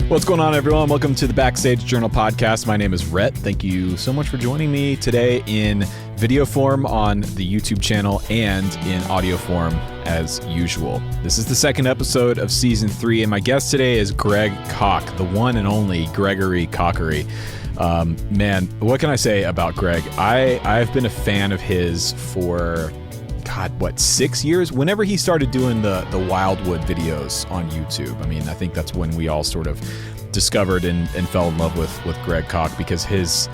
What's going on, everyone? Welcome to the Backstage Journal podcast. My name is Rhett. Thank you so much for joining me today in video form on the YouTube channel and in audio form as usual. This is the second episode of season 3, and my guest today is Greg Koch, the one and only Gregory Kochery. Man, what can I say about Greg? I've been a fan of his for 6 years? Whenever he started doing the Wildwood videos on YouTube. I mean, I think that's when we all sort of discovered and fell in love with Greg Koch, because his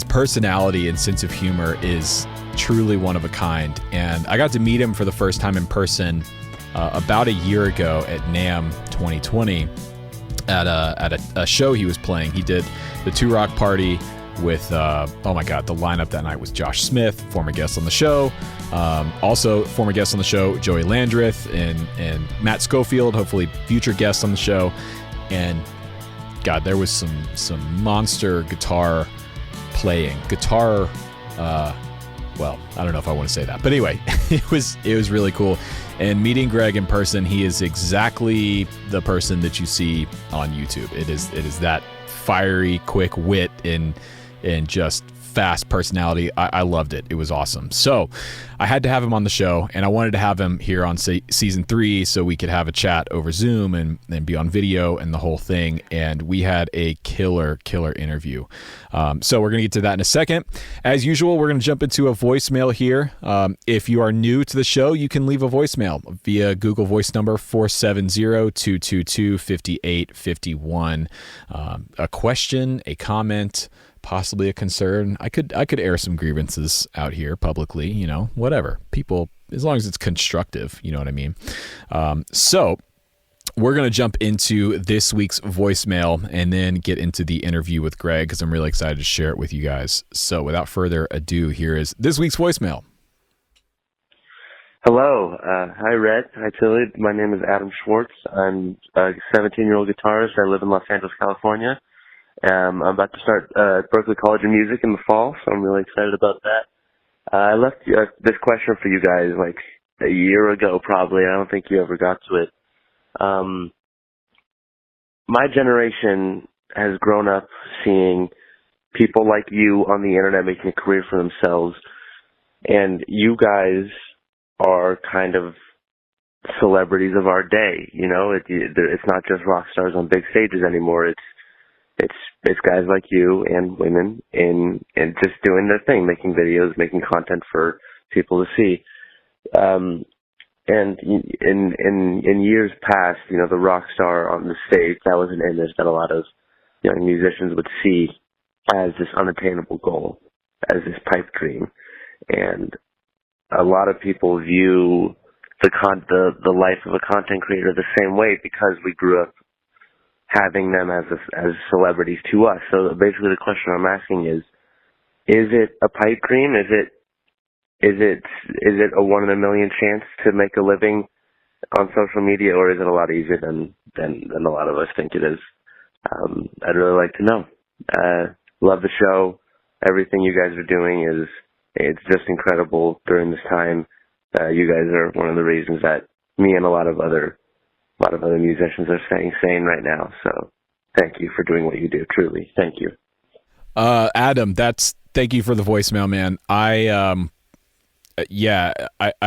personality and sense of humor is truly one of a kind. And I got to meet him for the first time in person about a year ago at NAMM 2020 at a show he was playing. He did the Two Rock Party with, the lineup that night was Josh Smith, former guest on the show. Also former guest on the show, Joey Landreth and Matt Schofield, hopefully future guests on the show. And God, there was some monster guitar playing. I don't know if I want to say that, but anyway, it was really cool. And meeting Greg in person, he is exactly the person that you see on YouTube. It is that fiery, quick wit and just fast personality. I loved it. It was awesome. So I had to have him on the show, and I wanted to have him here on season 3 so we could have a chat over Zoom and be on video and the whole thing. And we had a killer interview. So we're going to get to that in a second. As usual, we're going to jump into a voicemail here. If you are new to the show, you can leave a voicemail via Google Voice number 470-222-5851. A question, a comment, possibly a concern. I could air some grievances out here publicly, whatever. People, as long as it's constructive, you know what I mean? So we're going to jump into this week's voicemail and then get into the interview with Greg, because I'm really excited to share it with you guys. So without further ado, here is this week's voicemail. Hello. Hi, Rhett. Hi, Tilly. My name is Adam Schwartz. I'm a 17-year-old guitarist. I live in Los Angeles, California. I'm about to start Berklee College of Music in the fall, so I'm really excited about that. I left this question for you guys like a year ago, probably. I don't think you ever got to it. My generation has grown up seeing people like you on the internet making a career for themselves, and you guys are kind of celebrities of our day. It's not just rock stars on big stages anymore. It's guys like you and women and just doing their thing, making videos, making content for people to see. And in years past, the rock star on the stage, that was an image that a lot of young musicians would see as this unattainable goal, as this pipe dream. And a lot of people view the life of a content creator the same way, because we grew up having them as celebrities to us. So basically the question I'm asking is it a pipe dream? Is it a 1 in a million chance to make a living on social media, or is it a lot easier than a lot of us think it is? I'd really like to know. Love the show. Everything you guys are doing it's just incredible during this time. You guys are one of the reasons that me and a lot of other musicians are staying sane right now. So thank you for doing what you do. Truly. Thank you. Adam, thank you for the voicemail, man. I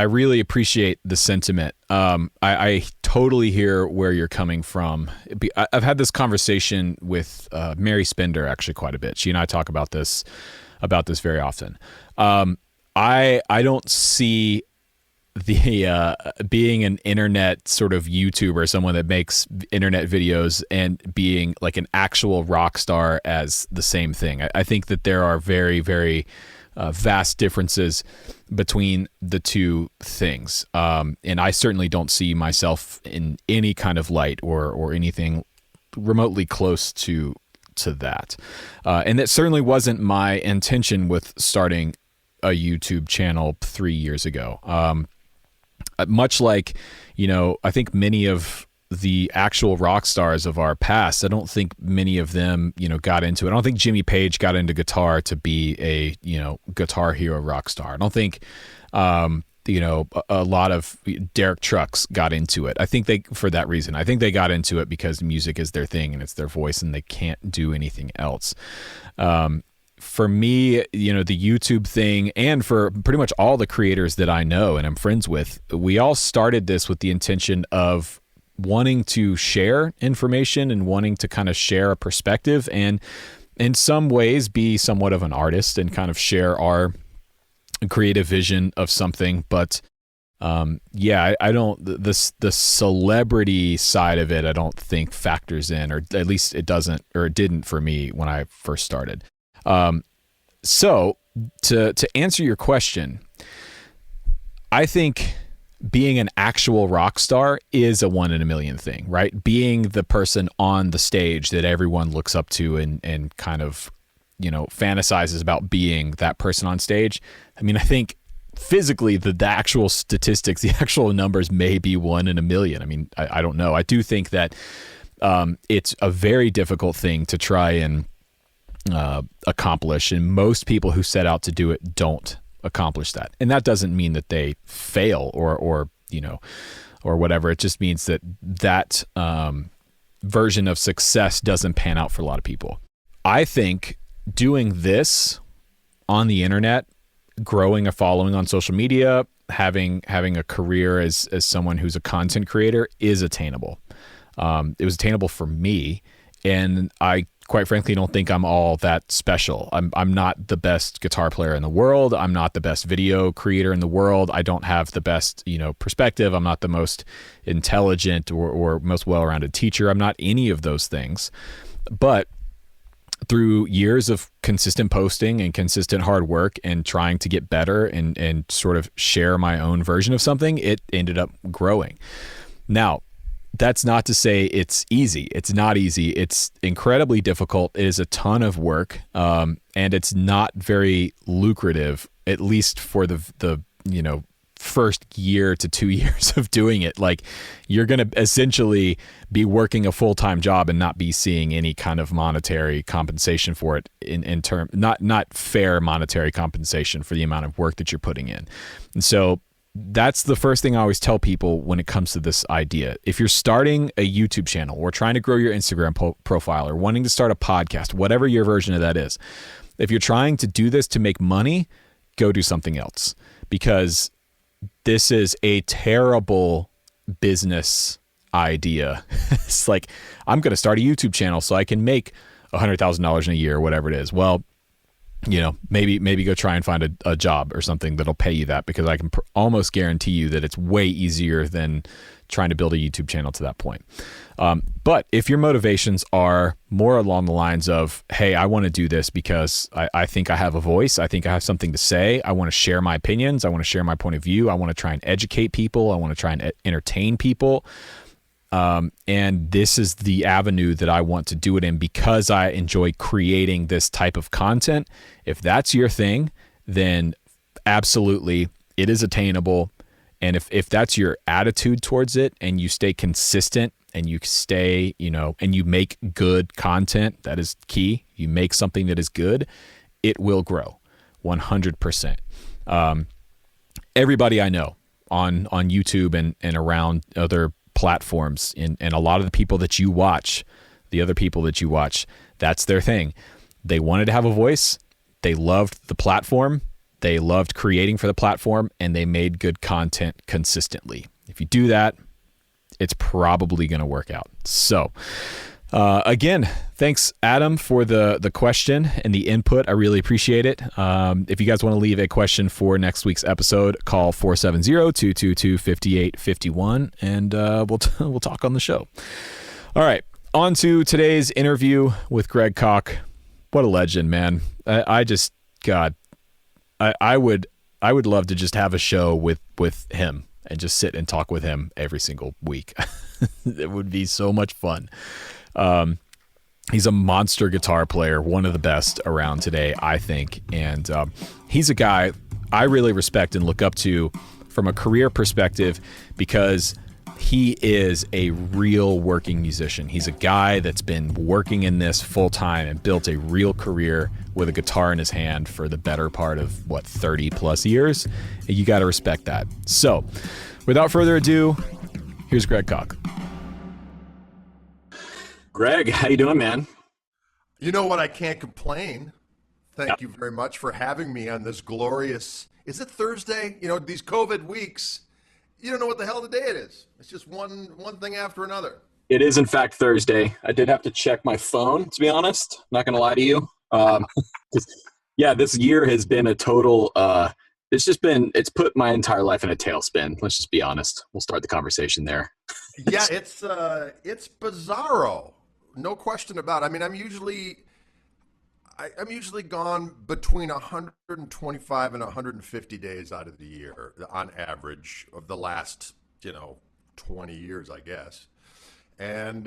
really appreciate the sentiment. I totally hear where you're coming from. I've had this conversation with Mary Spender actually quite a bit. She and I talk about this very often. I don't see the being an internet sort of YouTuber, someone that makes internet videos, and being like an actual rock star as the same thing. I think that there are very, very vast differences between the two things. And I certainly don't see myself in any kind of light or anything remotely close to that. And that certainly wasn't my intention with starting a YouTube channel 3 years ago. Much like, I think many of the actual rock stars of our past, I don't think many of them, got into it. I don't think Jimmy Page got into guitar to be a, guitar hero rock star. I don't think a lot of Derek Trucks got into it. I think for that reason. I think they got into it because music is their thing and it's their voice and they can't do anything else. For me, the YouTube thing, and for pretty much all the creators that I know and I'm friends with, we all started this with the intention of wanting to share information and wanting to kind of share a perspective and in some ways be somewhat of an artist and kind of share our creative vision of something. But I don't, the celebrity side of it, I don't think factors in, or at least it doesn't, or it didn't for me when I first started. So to answer your question, I think being an actual rock star is a 1 in a million thing, right? Being the person on the stage that everyone looks up to and kind of, fantasizes about being that person on stage. I mean, I think physically the actual statistics, the actual numbers may be 1 in a million. I mean, I don't know. I do think that it's a very difficult thing to try and accomplish, and most people who set out to do it don't accomplish that. And that doesn't mean that they fail or whatever. It just means that version of success doesn't pan out for a lot of people. I think doing this on the internet, growing a following on social media, having a career as someone who's a content creator is attainable. It was attainable for me, and I quite frankly don't think I'm all that special. I'm not the best guitar player in the world. I'm not the best video creator in the world. I don't have the best, perspective. I'm not the most intelligent or most well-rounded teacher. I'm not any of those things. But through years of consistent posting and consistent hard work and trying to get better and sort of share my own version of something, it ended up growing. Now, that's not to say it's easy. It's not easy. It's incredibly difficult. It is a ton of work, and it's not very lucrative, at least for the first year to 2 years of doing it. Like, you're going to essentially be working a full-time job and not be seeing any kind of monetary compensation for it in term, not fair monetary compensation for the amount of work that you're putting in. And so that's the first thing I always tell people when it comes to this idea. If you're starting a YouTube channel or trying to grow your Instagram profile or wanting to start a podcast, whatever your version of that is, if you're trying to do this to make money, go do something else, because this is a terrible business idea. It's like, I'm going to start a YouTube channel so I can make $100,000 in a year or whatever it is. Well, maybe go try and find a job or something that'll pay you that, because I can almost guarantee you that it's way easier than trying to build a YouTube channel to that point. But if your motivations are more along the lines of, hey, I want to do this because I think I have a voice. I think I have something to say. I want to share my opinions. I want to share my point of view. I want to try and educate people. I want to try and entertain people. And this is the avenue that I want to do it in because I enjoy creating this type of content. If that's your thing, then absolutely it is attainable. And if that's your attitude towards it and you stay consistent and you stay, and you make good content, that is key. You make something that is good, it will grow 100%. Everybody I know on YouTube and around other platforms and a lot of the people that you watch, the other people that you watch, that's their thing. They wanted to have a voice. They loved the platform. They loved creating for the platform, and they made good content consistently. If you do that, it's probably going to work out. So again, thanks, Adam, for the question and the input. I really appreciate it. If you guys want to leave a question for next week's episode, call 470-222-5851, and we'll talk on the show. All right, on to today's interview with Greg Koch. What a legend, man. I would love to just have a show with him and just sit and talk with him every single week. It would be so much fun. He's a monster guitar player, one of the best around today, I think. And he's a guy I really respect and look up to from a career perspective, because he is a real working musician. He's a guy that's been working in this full time and built a real career with a guitar in his hand for the better part of 30 plus years. You got to respect that. So without further ado, here's Greg Koch. Greg, how you doing, man? You know what? I can't complain. Thank you very much for having me on this glorious, is it Thursday? You know, these COVID weeks, you don't know what the hell the day it is. It's just one thing after another. It is, in fact, Thursday. I did have to check my phone, to be honest. Not going to lie to you. Yeah, this year has been a total, it's put my entire life in a tailspin. Let's just be honest. We'll start the conversation there. Yeah, it's bizarro. No question about it. I mean, I'm usually gone between 125 and 150 days out of the year on average of the last, 20 years, I guess. And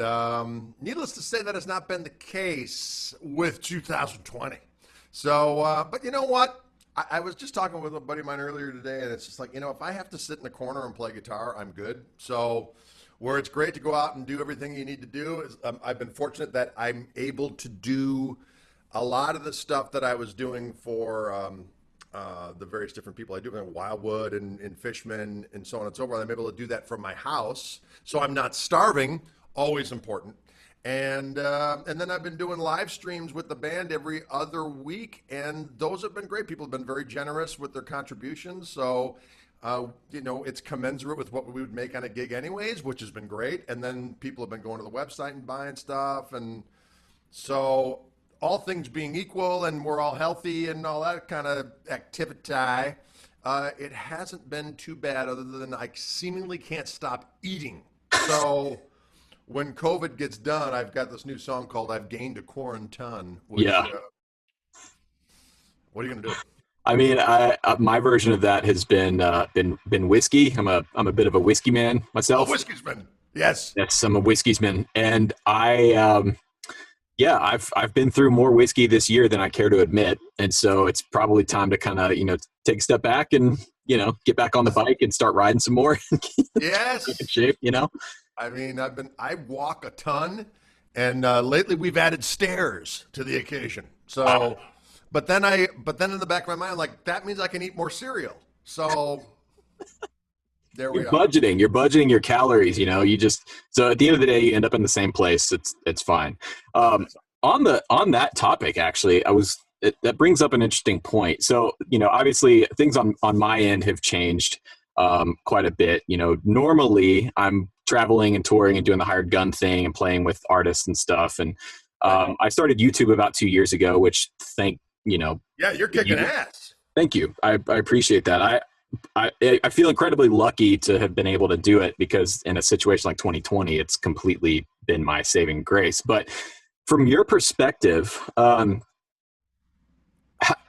needless to say, that has not been the case with 2020. So, but you know what? I was just talking with a buddy of mine earlier today, and it's just like, if I have to sit in the corner and play guitar, I'm good. So where it's great to go out and do everything you need to do is I've been fortunate that I'm able to do a lot of the stuff that I was doing for the various different people I do, Wildwood and Fishman and so on and so forth. I'm able to do that from my house, so I'm not starving. Always important. And then I've been doing live streams with the band every other week, and those have been great. People have been very generous with their contributions, so it's commensurate with what we would make on a gig anyways, which has been great. And then people have been going to the website and buying stuff, and so all things being equal and we're all healthy and all that kind of activity, it hasn't been too bad, other than I seemingly can't stop eating. So when COVID gets done, I've got this new song called "I've Gained a Quarantine." Which, yeah. What are you gonna do? I mean, my version of that has been whiskey. I'm a bit of a whiskey man myself. Oh, whiskey's man. Yes. Yes, I'm a whiskey's man, and I've been through more whiskey this year than I care to admit, and so it's probably time to kind of take a step back and get back on the bike and start riding some more. Yes. Keep in shape, I mean, I walk a ton, and lately we've added stairs to the occasion. So, but then in the back of my mind, I'm like, that means I can eat more cereal. So there we You're are. You're budgeting your calories. So at the end of the day, you end up in the same place. It's fine. On that topic, actually, that brings up an interesting point. So obviously things on my end have changed quite a bit. Normally I'm traveling and touring and doing the hired gun thing and playing with artists and stuff. And I started YouTube about 2 years ago, which Yeah, you're kicking ass. Thank you. I appreciate that. I feel incredibly lucky to have been able to do it, because in a situation like 2020, it's completely been my saving grace. But from your perspective,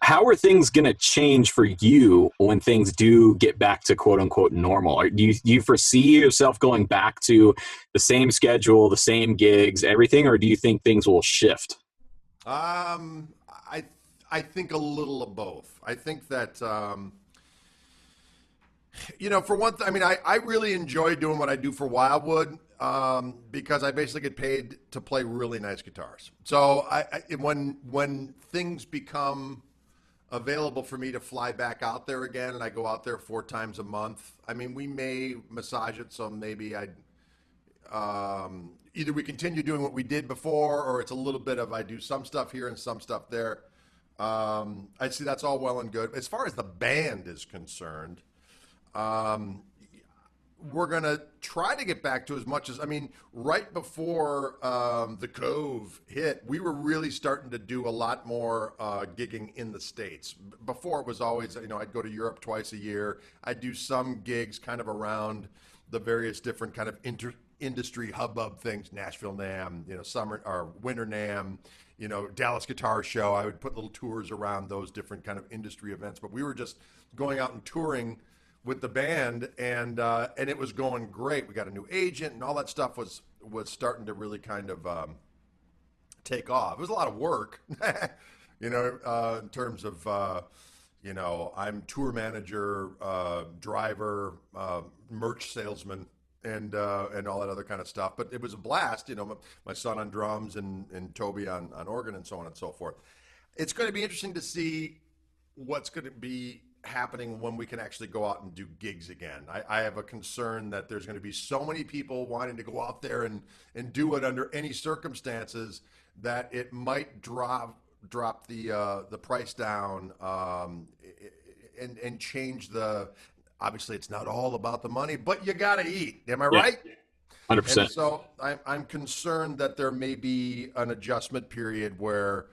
how are things going to change for you when things do get back to quote unquote normal? Do you foresee yourself going back to the same schedule, the same gigs, everything, or do you think things will shift? I think a little of both. I think that, for one thing, I mean, I really enjoy doing what I do for Wildwood, because I basically get paid to play really nice guitars. So when things become available for me to fly back out there again, and I go out there 4 times a month, I mean, we may massage it. So maybe either we continue doing what we did before, or it's a little bit of I do some stuff here and some stuff there. I see that's all well and good. As far as the band is concerned, we're going to try to get back to as much as, I mean, right before the Cove hit, we were really starting to do a lot more gigging in the States. Before it was always, I'd go to Europe twice a year. I'd do some gigs kind of around the various different kind of industry hubbub things, Nashville NAMM, summer or winter NAMM, Dallas Guitar Show. I would put little tours around those different kind of industry events, but we were just going out and touring with the band, and it was going great. We got a new agent, and all that stuff was starting to really kind of take off. It was a lot of work, in terms of, I'm tour manager, driver, merch salesman, and all that other kind of stuff. But it was a blast, my son on drums and Toby on organ and so on and so forth. It's going to be interesting to see what's going to be happening when we can actually go out and do gigs again. I have a concern that there's going to be so many people wanting to go out there and do it under any circumstances that it might drop the price down, and change the. Obviously, it's not all about the money, but you got to eat. Am I right? 100%. And so I'm concerned that there may be an adjustment period where,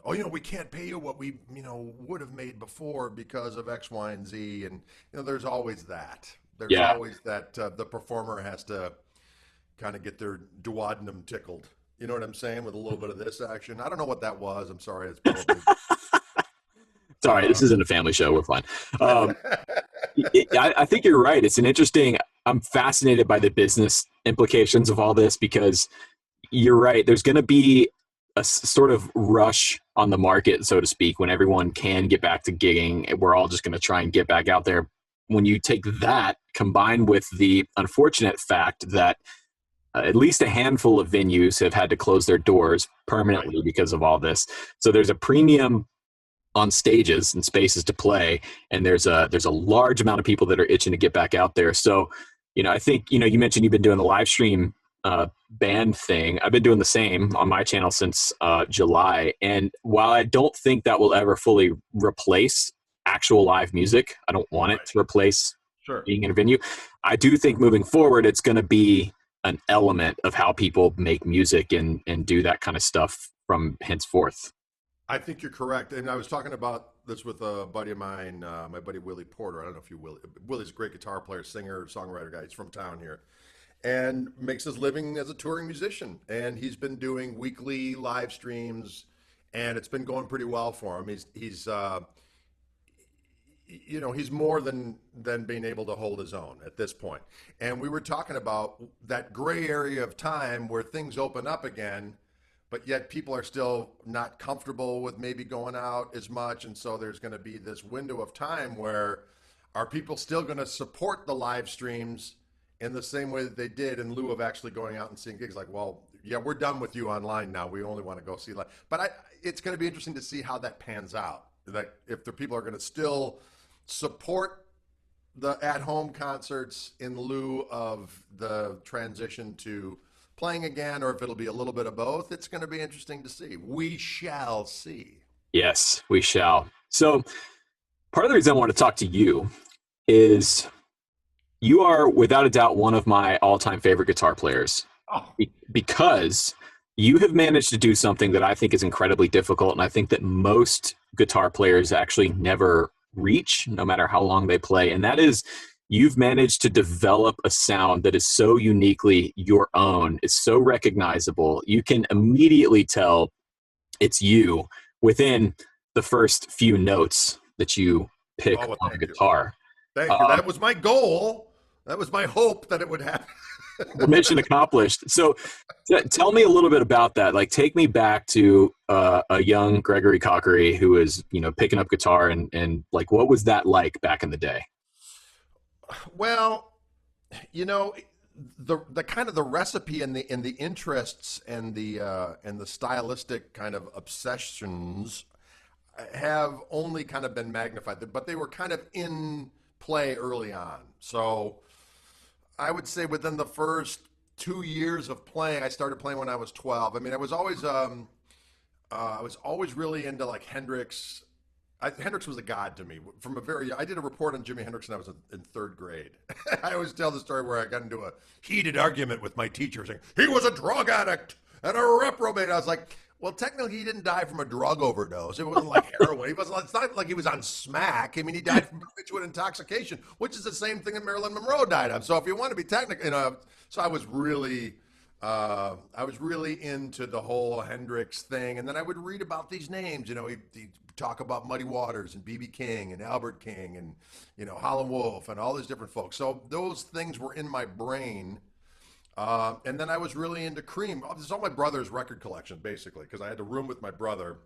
we can't pay you what we, would have made before because of X, Y, and Z. And, there's always that. There's always that the performer has to kind of get their duodenum tickled. You know what I'm saying? With a little bit of this action. I don't know what that was. I'm sorry. It's probably. Sorry, this isn't a family show. We're fine. I think you're right. It's an interesting. I'm fascinated by the business implications of all this because you're right. There's going to be a sort of rush on the market, so to speak, when everyone can get back to gigging. We're all just going to try and get back out there. When you take that combined with the unfortunate fact that at least a handful of venues have had to close their doors permanently because of all this. So there's a premium on stages and spaces to play, and there's a large amount of people that are itching to get back out there. So, I think, you mentioned you've been doing the live stream band thing. I've been doing the same on my channel since July. And while I don't think that will ever fully replace actual live music, I don't want it to replace being in a venue. I do think moving forward, it's going to be an element of how people make music and do that kind of stuff from henceforth. I think you're correct. And I was talking about this with a buddy of mine, my buddy Willie Porter. I don't know if you Willie. Willie's a great guitar player, singer, songwriter guy. He's from town here and makes his living as a touring musician. And he's been doing weekly live streams, and it's been going pretty well for him. He's more than being able to hold his own at this point. And we were talking about that gray area of time where things open up again, but yet people are still not comfortable with maybe going out as much. And so there's going to be this window of time where are people still going to support the live streams in the same way that they did in lieu of actually going out and seeing gigs? Like, well, yeah, we're done with you online now. We only want to go see live. But it's going to be interesting to see how that pans out. That if the people are going to still support the at-home concerts in lieu of the transition to playing again, or if it'll be a little bit of both. It's going to be interesting to see. We shall see. Yes, we shall. So part of the reason I want to talk to you is you are without a doubt one of my all-time favorite guitar players because you have managed to do something that I think is incredibly difficult, and I think that most guitar players actually never reach, no matter how long they play, and that is you've managed to develop a sound that is so uniquely your own. It's so recognizable. You can immediately tell it's you within the first few notes that you pick on a guitar. Thank you. That was my goal. That was my hope that it would happen. Mission accomplished. So tell me a little bit about that. Like, take me back to a young Gregory Cockery who is, picking up guitar and like, what was that like back in the day? Well, the kind of the recipe and the interests and the stylistic kind of obsessions have only kind of been magnified, but they were kind of in play early on. So I would say within the first 2 years of playing, I started playing when I was 12. I mean, I was always really into like Hendrix. Hendrix was a god to me from I did a report on Jimi Hendrix when I was in third grade. I always tell the story where I got into a heated argument with my teacher saying he was a drug addict and a reprobate. I was like, well, technically he didn't die from a drug overdose. It wasn't like heroin. It's not like he was on smack. I mean, he died from barbiturate intoxication, which is the same thing that Marilyn Monroe died of. So if you want to be technical, so I was really into the whole Hendrix thing. And then I would read about these names, he'd talk about Muddy Waters and B.B. King and Albert King and, Howlin' Wolf and all these different folks. So those things were in my brain. And then I was really into Cream. This is all my brother's record collection, basically, because I had to room with my brother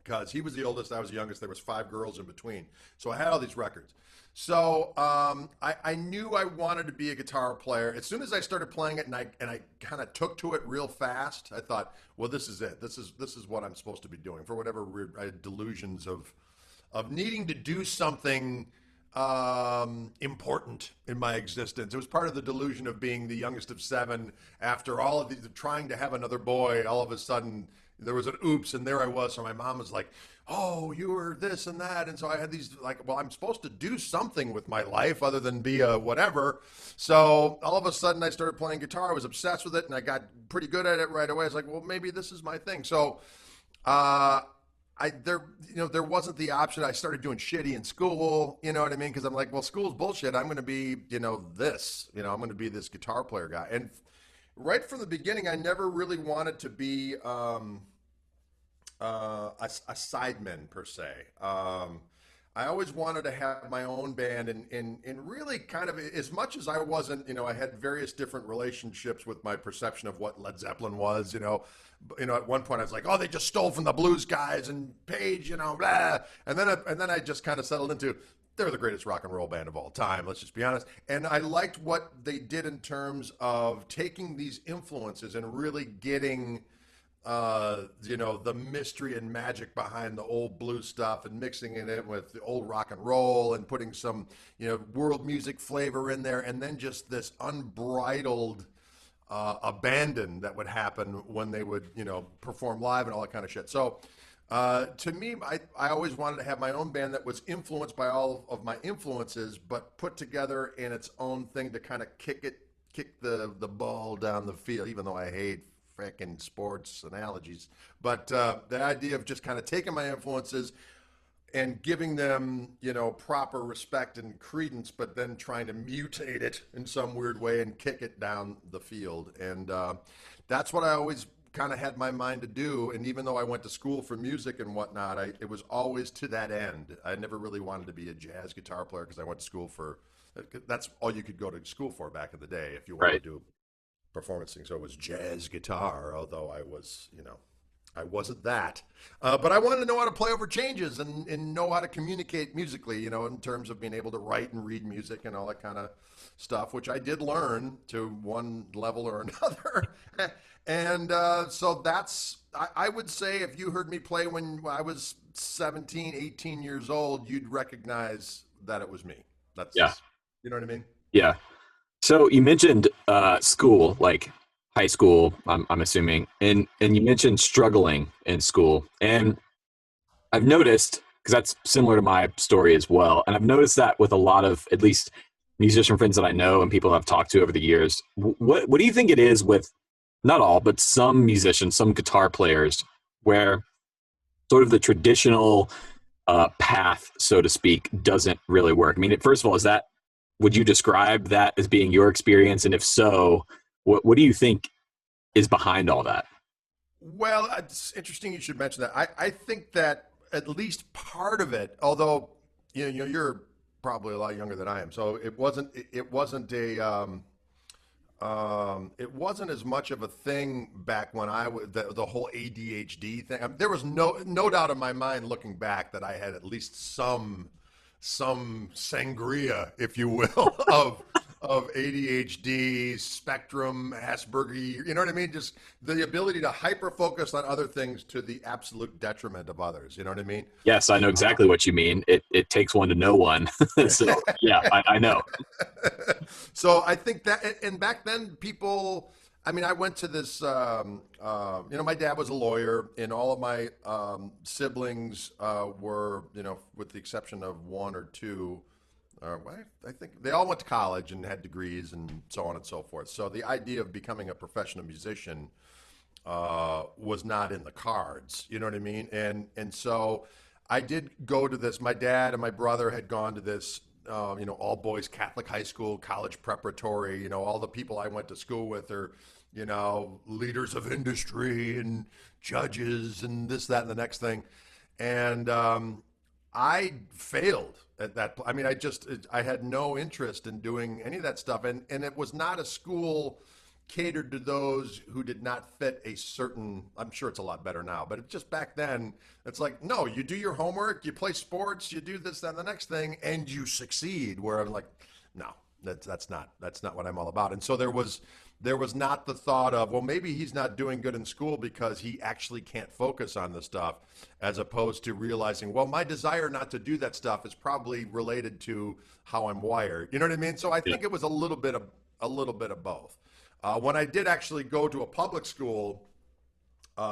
because he was the oldest, I was the youngest. There was 5 girls in between, so I had all these records. So I knew I wanted to be a guitar player. As soon as I started playing it, and I kind of took to it real fast, I thought, well, this is it. This is what I'm supposed to be doing. For whatever weird, I had delusions of needing to do something important in my existence. It was part of the delusion of being the youngest of 7. After all of these, trying to have another boy, all of a sudden there was an oops, and there I was. So my mom was like, "Oh, you were this and that," and so I had these like, well, I'm supposed to do something with my life other than be a whatever. So all of a sudden I started playing guitar. I was obsessed with it, and I got pretty good at it right away. I was like, well, maybe this is my thing. So there wasn't the option. I started doing shitty in school, you know what I mean? Because I'm like, well, school's bullshit. I'm going to be, this, I'm going to be this guitar player guy. And right from the beginning, I never really wanted to be a sideman per se. I always wanted to have my own band, and really kind of, as much as I wasn't, I had various different relationships with my perception of what Led Zeppelin was, at one point I was like, oh, they just stole from the blues guys and Page, blah. And then I just kind of settled into, they're the greatest rock and roll band of all time. Let's just be honest. And I liked what they did in terms of taking these influences and really getting, the mystery and magic behind the old blues stuff and mixing it in with the old rock and roll and putting some, world music flavor in there. And then just this unbridled abandon that would happen when they would, perform live and all that kind of shit. So to me, I always wanted to have my own band that was influenced by all of my influences, but put together in its own thing to kind of kick the ball down the field, even though I hate frickin' sports analogies. But the idea of just kind of taking my influences and giving them, proper respect and credence, but then trying to mutate it in some weird way and kick it down the field. And that's what I always kind of had my mind to do. And even though I went to school for music and whatnot, it was always to that end. I never really wanted to be a jazz guitar player because I went to school that's all you could go to school for back in the day if you wanted to do performance thing. So it was jazz guitar, although I was, I wasn't that. But I wanted to know how to play over changes and know how to communicate musically, in terms of being able to write and read music and all that kind of stuff, which I did learn to one level or another. And so I would say if you heard me play when I was 17, 18 years old, you'd recognize that it was me. Yeah. You know what I mean? Yeah. So you mentioned school, like high school, I'm assuming, and you mentioned struggling in school. And I've noticed, because that's similar to my story as well, and I've noticed that with a lot of, at least musician friends that I know and people I've talked to over the years. What do you think it is with, not all, but some musicians, some guitar players, where sort of the traditional path, so to speak, doesn't really work? I mean, first of all, would you describe that as being your experience? And if so, what do you think is behind all that? Well, it's interesting you should mention that. I think that at least part of it, although you're probably a lot younger than I am, so it wasn't as much of a thing back when I was the whole ADHD thing. There was no doubt in my mind looking back that I had at least some sangria, if you will, of ADHD, spectrum, Asperger, you know what I mean? Just the ability to hyper-focus on other things to the absolute detriment of others, you know what I mean? Yes, I know exactly what you mean. It takes one to know one. So, yeah, I know. So I think that, and back then people, I mean, I went to this, my dad was a lawyer, and all of my siblings were, with the exception of one or two, I think they all went to college and had degrees and so on and so forth. So the idea of becoming a professional musician was not in the cards, you know what I mean? And so I did go to this. My dad and my brother had gone to this, all boys Catholic high school, college preparatory. All the people I went to school with are, leaders of industry and judges and this, that, and the next thing. And I failed at that. I mean, I had no interest in doing any of that stuff. And it was not a school catered to those who did not fit a certain, I'm sure it's a lot better now, but just back then, it's like, no, you do your homework, you play sports, you do this, that, and the next thing, and you succeed. Where I'm like, no, that's not what I'm all about. And so there was not the thought of, well, maybe he's not doing good in school because he actually can't focus on the stuff, as opposed to realizing, well, my desire not to do that stuff is probably related to how I'm wired. You know what I mean? So I think it was a little bit of both. When I did actually go to a public school, they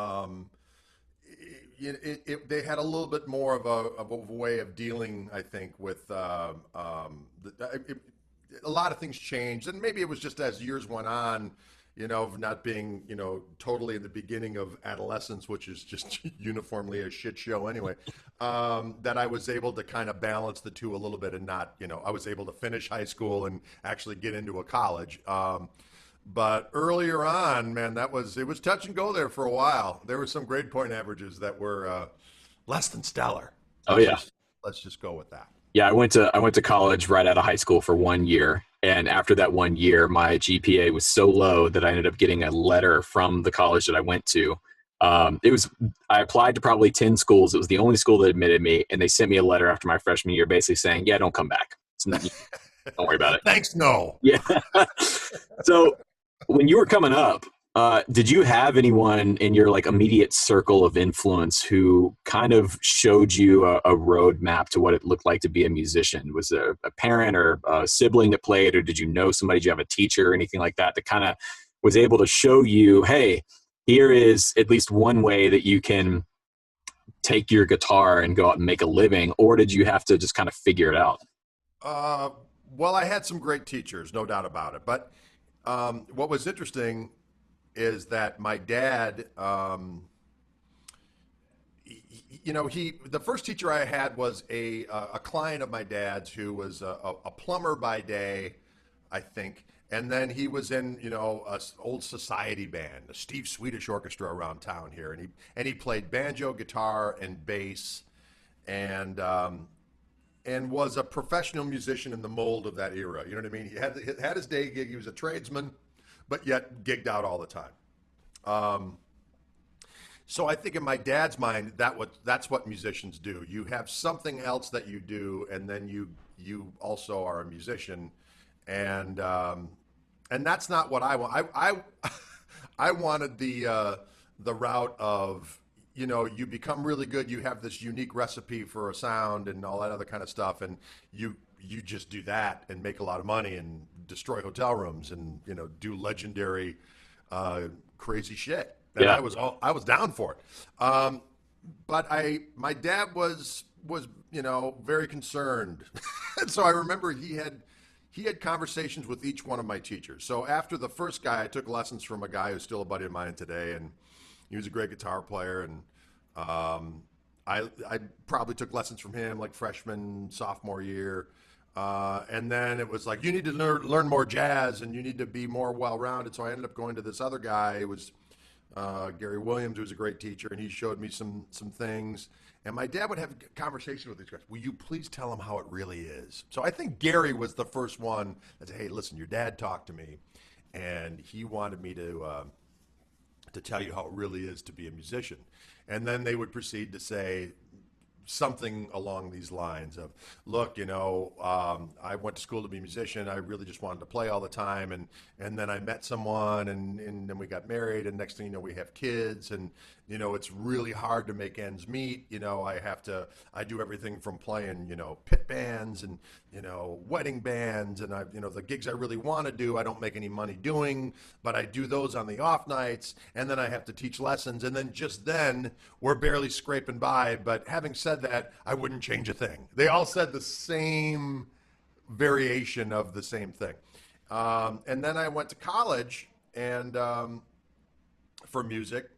had a little bit more of a way of dealing, I think, with a lot of things changed, and maybe it was just as years went on, of not being, totally in the beginning of adolescence, which is just uniformly a shit show anyway, that I was able to kind of balance the two a little bit and not, I was able to finish high school and actually get into a college. But earlier on, man, it was touch and go there for a while. There were some grade point averages that were less than stellar. Oh yeah. Let's just go with that. Yeah, I went to college right out of high school for 1 year, and after that 1 year, my GPA was so low that I ended up getting a letter from the college that I went to. I applied to probably 10 schools. It was the only school that admitted me, and they sent me a letter after my freshman year, basically saying, "Yeah, don't come back. Don't worry about it." Thanks, no. Yeah. So when you were coming up, did you have anyone in your immediate circle of influence who kind of showed you a roadmap to what it looked like to be a musician? Was there a parent or a sibling that played, or did you know somebody? Did you have a teacher or anything like that kind of was able to show you, hey, here is at least one way that you can take your guitar and go out and make a living? Or did you have to just kind of figure it out? Well, I had some great teachers, no doubt about it. But what was interesting is that my dad, the first teacher I had was a client of my dad's who was a plumber by day, I think. And then he was in, a old society band, a Steve Swedish orchestra around town here. And he played banjo, guitar, and bass, and was a professional musician in the mold of that era. You know what I mean? He had his day gig. He was a tradesman, but yet gigged out all the time. So I think in my dad's mind, that's what musicians do. You have something else that you do, and then you also are a musician, and that's not what I want. I wanted the route of, you become really good. You have this unique recipe for a sound and all that other kind of stuff, and you just do that and make a lot of money and destroy hotel rooms and do legendary crazy shit. And yeah. I was down for it. But my dad was very concerned, and so I remember he had conversations with each one of my teachers. So after the first guy, I took lessons from a guy who's still a buddy of mine today, and he was a great guitar player, and I probably took lessons from him like freshman, sophomore year. And then it was like, you need to learn more jazz and you need to be more well-rounded. So I ended up going to this other guy. It was Gary Williams, who was a great teacher, and he showed me some things. And my dad would have a conversation with these guys. Will you please tell him how it really is? So I think Gary was the first one that said, hey, listen, your dad talked to me, and he wanted me to tell you how it really is to be a musician. And then they would proceed to say something along these lines of, look, I went to school to be a musician. I really just wanted to play all the time. And then I met someone and then we got married, and next thing you know, we have kids, and, it's really hard to make ends meet. I do everything from playing, pit bands and, wedding bands, and the gigs I really want to do, I don't make any money doing, but I do those on the off nights, and then I have to teach lessons. And then we're barely scraping by. But having said that, I wouldn't change a thing. They all said the same variation of the same thing. And then I went to college and for music,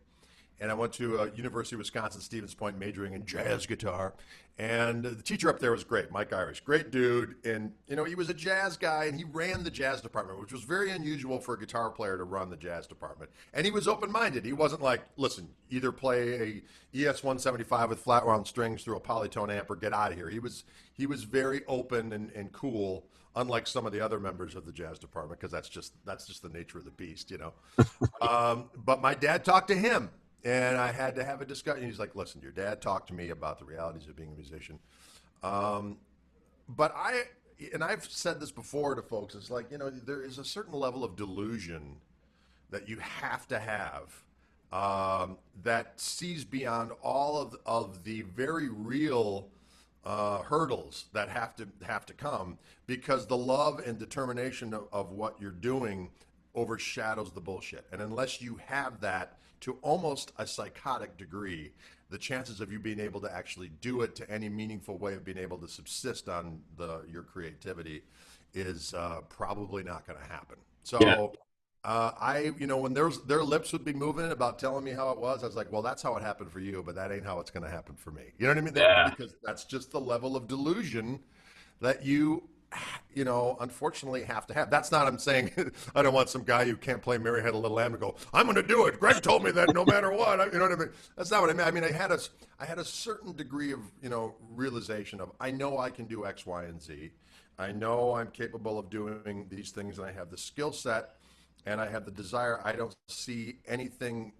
and I went to University of Wisconsin-Stevens Point majoring in jazz guitar. And the teacher up there was great, Mike Irish, great dude. And, he was a jazz guy, and he ran the jazz department, which was very unusual for a guitar player to run the jazz department. And he was open-minded. He wasn't like, listen, either play a ES-175 with flat wound strings through a polytone amp or get out of here. He was very open and cool, unlike some of the other members of the jazz department, because that's just the nature of the beast, But my dad talked to him. And I had to have a discussion. He's like, listen, your dad talked to me about the realities of being a musician. But I've said this before to folks, it's like, there is a certain level of delusion that you have to have that sees beyond all of the very real hurdles that have to come, because the love and determination of what you're doing overshadows the bullshit. And unless you have that to almost a psychotic degree, the chances of you being able to actually do it to any meaningful way of being able to subsist on your creativity is probably not going to happen. So when their lips would be moving about telling me how it was, I was like, well, that's how it happened for you, but that ain't how it's going to happen for me. You know what I mean? Yeah. Because that's just the level of delusion that you unfortunately have to have. That's not, I'm saying, I don't want some guy who can't play Mary Had a Little Lamb to go, I'm going to do it. Greg told me that no matter what. You know what I mean? That's not what I mean. I mean, I had a certain degree of, realization of, I know I can do X, Y, and Z. I know I'm capable of doing these things, and I have the skill set, and I have the desire. I don't see anything,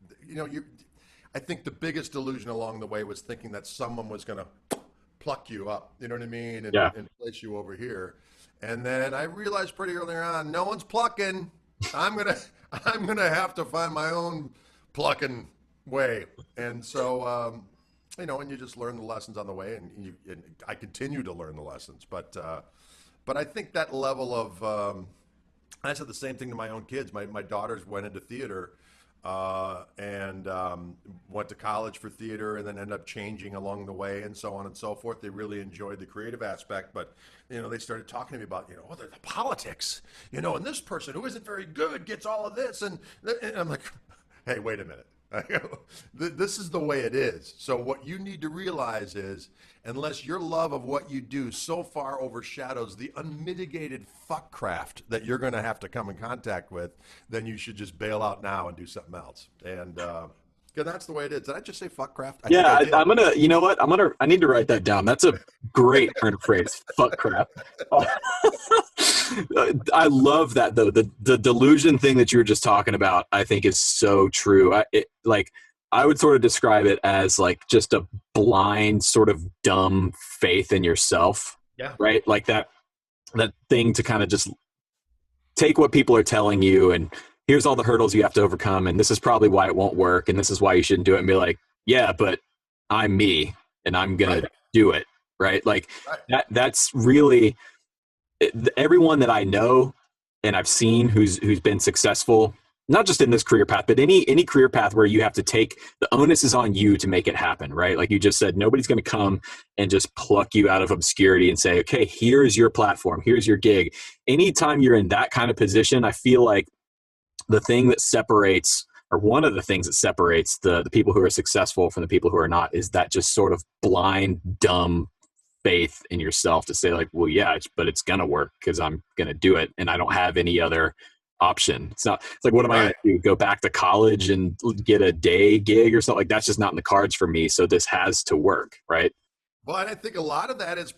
I think the biggest delusion along the way was thinking that someone was going to pluck you up, you know what I mean, and place you over here. And then I realized pretty early on, no one's plucking. I'm gonna have to find my own plucking way. And so, and you just learn the lessons on the way, and I continue to learn the lessons. But I think that level of, I said the same thing to my own kids. My daughters went into theater. And went to college for theater, and then ended up changing along the way, and so on and so forth. They really enjoyed the creative aspect, but they started talking to me about the politics, and this person who isn't very good gets all of this, and I'm like, hey, wait a minute. This is the way it is. So what you need to realize is, unless your love of what you do so far overshadows the unmitigated fuckcraft that you're going to have to come in contact with, then you should just bail out now and do something else. And that's the way it is. Did I just say fuckcraft? I'm gonna. You know what? I need to write that down. That's a great turn of phrase. Fuckcraft. I love that though. The delusion thing that you were just talking about, I think, is so true. I would sort of describe it as like just a blind, sort of dumb faith in yourself. Yeah. Right. Like that thing to kind of just take what people are telling you, and here's all the hurdles you have to overcome, and this is probably why it won't work, and this is why you shouldn't do it, and be like, yeah, but I'm me, and I'm gonna do it. Right. Like that's really everyone that I know and I've seen who's been successful, not just in this career path, but any career path where you have to take the onus is on you to make it happen, right? Like you just said, nobody's going to come and just pluck you out of obscurity and say, okay, here's your platform, here's your gig. Anytime you're in that kind of position, I feel like the thing that separates, or one of the things that separates the people who are successful from the people who are not, is that just sort of blind, dumb faith in yourself to say like, well, yeah, but it's going to work because I'm going to do it. And I don't have any other option. It's like, what am I going to do? Go back to college and get a day gig or something? Like that's just not in the cards for me. So this has to work. Right. Well, and I think a lot of that is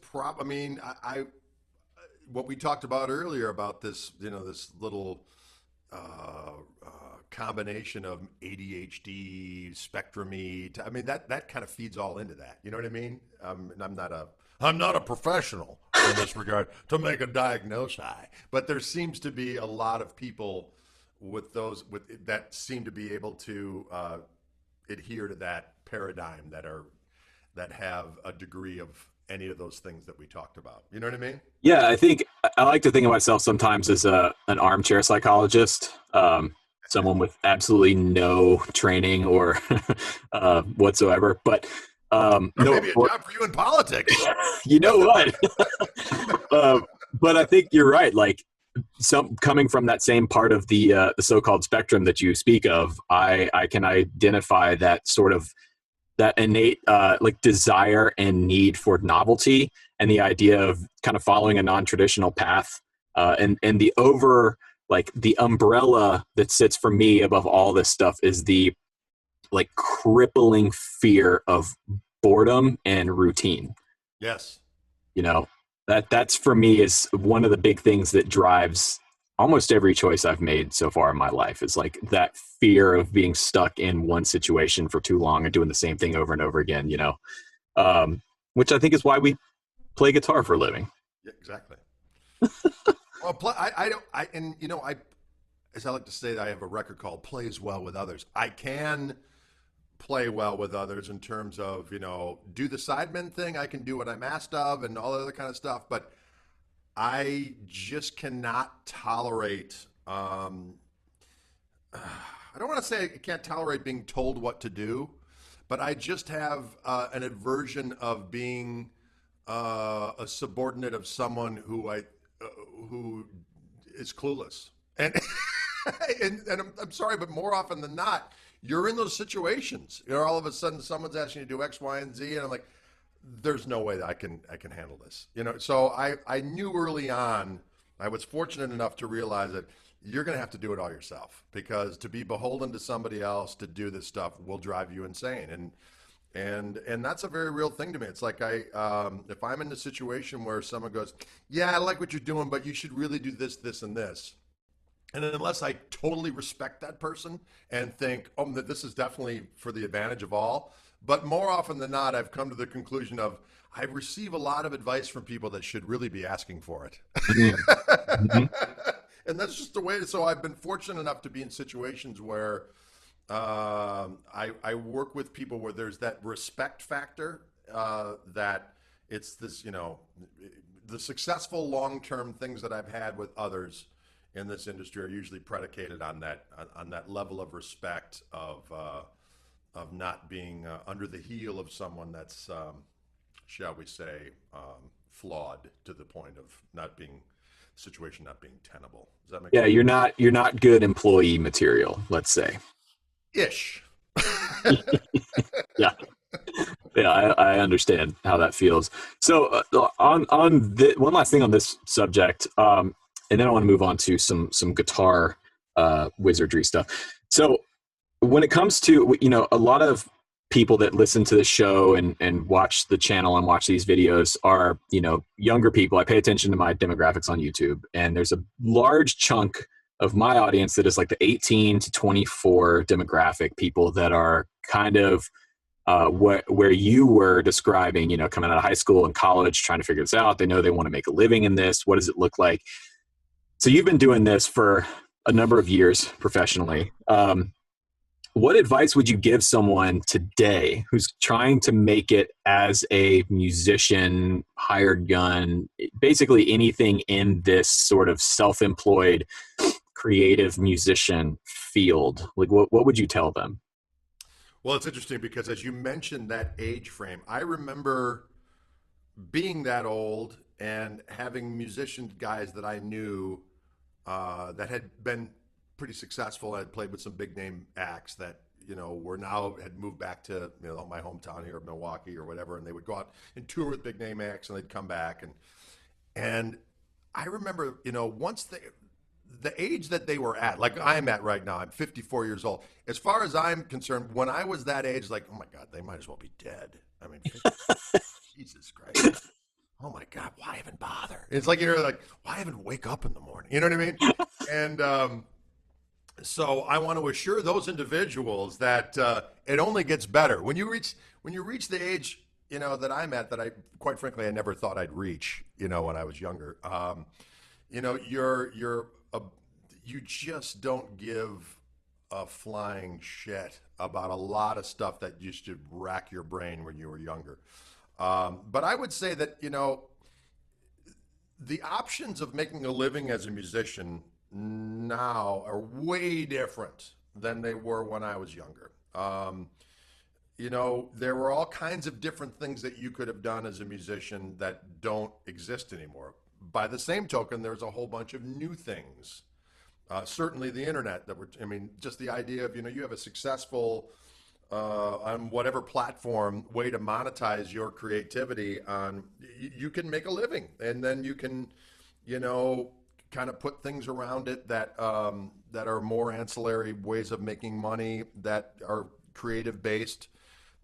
what we talked about earlier about this, this little, combination of ADHD, spectrum-y. That kind of feeds all into that. You know what I mean? I'm not a professional in this regard to make a diagnosis, but there seems to be a lot of people that seem to be able to adhere to that paradigm that have a degree of any of those things that we talked about. You know what I mean? Yeah, I think I like to think of myself sometimes as an armchair psychologist, someone with absolutely no training or whatsoever. But maybe a job for you in politics. You know what? But I think you're right. Like some coming from that same part of the so-called spectrum that you speak of, I can identify that sort of that innate like desire and need for novelty, and the idea of kind of following a non-traditional path, and the like the umbrella that sits for me above all this stuff is the like crippling fear of boredom and routine. Yes. You know, that's for me is one of the big things that drives almost every choice I've made so far in my life, is like that fear of being stuck in one situation for too long and doing the same thing over and over again, which I think is why we play guitar for a living. Yeah, exactly. Well, as I like to say, I have a record called Plays Well with Others. I can play well with others in terms of, do the sidemen thing. I can do what I'm asked of and all that other kind of stuff, but I just cannot tolerate, I don't want to say I can't tolerate being told what to do, but I just have an aversion of being a subordinate of someone who is clueless. And and I'm sorry, but more often than not, you're in those situations. All of a sudden someone's asking you to do X, Y, and Z, and I'm like, there's no way that I can handle this. So I knew early on, I was fortunate enough to realize that you're going to have to do it all yourself, because to be beholden to somebody else to do this stuff will drive you insane. And that's a very real thing to me. It's like if I'm in a situation where someone goes, yeah, I like what you're doing, but you should really do this, this, and this. And unless I totally respect that person and think, oh, that this is definitely for the advantage of all. But more often than not, I've come to the conclusion of I receive a lot of advice from people that should really be asking for it. Mm-hmm. And that's just the way. So I've been fortunate enough to be in situations where I work with people where there's that respect factor, that it's this, the successful long-term things that I've had with others in this industry are usually predicated on that level of respect of not being under the heel of someone that's, shall we say, flawed to the point of situation not being tenable. Does that make sense? Yeah, you're not good employee material, let's say. Ish. Yeah. Yeah, I understand how that feels. So on one last thing on this subject, and then I want to move on to some guitar wizardry stuff. So when it comes to, a lot of people that listen to the show and watch the channel and watch these videos are, younger people. I pay attention to my demographics on YouTube, and there's a large chunk of my audience that is like the 18 to 24 demographic, people that are kind of where you were describing, coming out of high school and college, trying to figure this out. They know they want to make a living in this. What does it look like? So you've been doing this for a number of years professionally. What advice would you give someone today who's trying to make it as a musician, hired gun, basically anything in this sort of self-employed creative musician field? Like, what would you tell them? Well, it's interesting because as you mentioned that age frame, I remember being that old and having musician guys that I knew that had been pretty successful. I had played with some big name acts that, had moved back to, my hometown here of Milwaukee or whatever. And they would go out and tour with big name acts and they'd come back. And I remember, once the age that they were at, like I'm at right now, I'm 54 years old. As far as I'm concerned, when I was that age, like, oh my God, they might as well be dead. I mean, Jesus Christ. Oh my God, why even bother? It's like, you're like, why even wake up in the morning? You know what I mean? And so I want to assure those individuals that it only gets better. When you reach the age, that I'm at, that I, quite frankly, I never thought I'd reach, when I was younger. You just don't give a flying shit about a lot of stuff that used to rack your brain when you were younger. But I would say that, the options of making a living as a musician now are way different than they were when I was younger. There were all kinds of different things that you could have done as a musician that don't exist anymore. by the same token, there's a whole bunch of new things. Certainly the internet just the idea of, you have a successful, on whatever platform, way to monetize your creativity on, you can make a living, and then you can, kind of put things around it that are more ancillary ways of making money, that are creative based,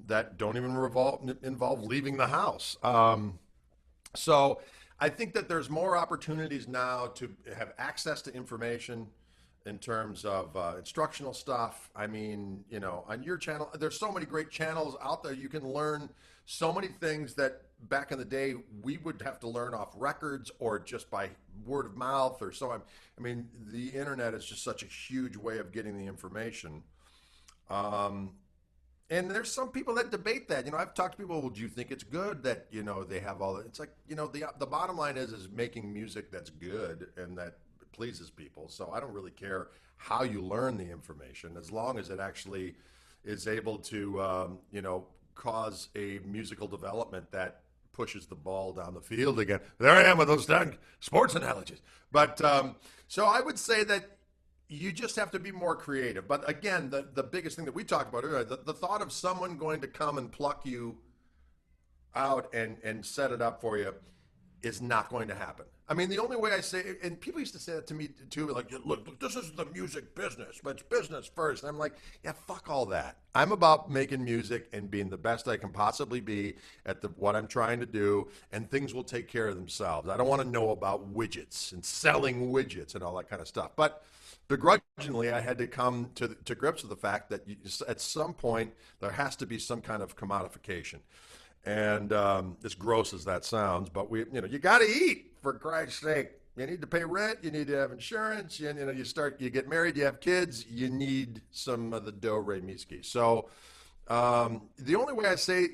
that don't even involve leaving the house. So I think that there's more opportunities now to have access to information in terms of instructional stuff. I mean, on your channel, there's so many great channels out there. You can learn so many things that back in the day we would have to learn off records or just by word of mouth or so. I mean, the internet is just such a huge way of getting the information. And there's some people that debate that. I've talked to people, well, do you think it's good that, they have all that? It's like, the bottom line is making music that's good and that pleases people. So I don't really care how you learn the information, as long as it actually is able to, cause a musical development that pushes the ball down the field again. There I am with those dang sports analogies. But so I would say that you just have to be more creative. But again, the biggest thing that we talked about earlier, the thought of someone going to come and pluck you out and set it up for you is not going to happen. I mean, the only way I say, and people used to say that to me too, like, look, this is the music business, but it's business first. And I'm like, yeah, fuck all that. I'm about making music and being the best I can possibly be at what I'm trying to do, and things will take care of themselves. I don't want to know about widgets and selling widgets and all that kind of stuff. But begrudgingly, I had to come to grips with the fact that at some point there has to be some kind of commodification. And as gross as that sounds, but you got to eat, for Christ's sake. You need to pay rent. You need to have insurance. You get married. You have kids. You need some of the dough, re mi ski. So the only way I say,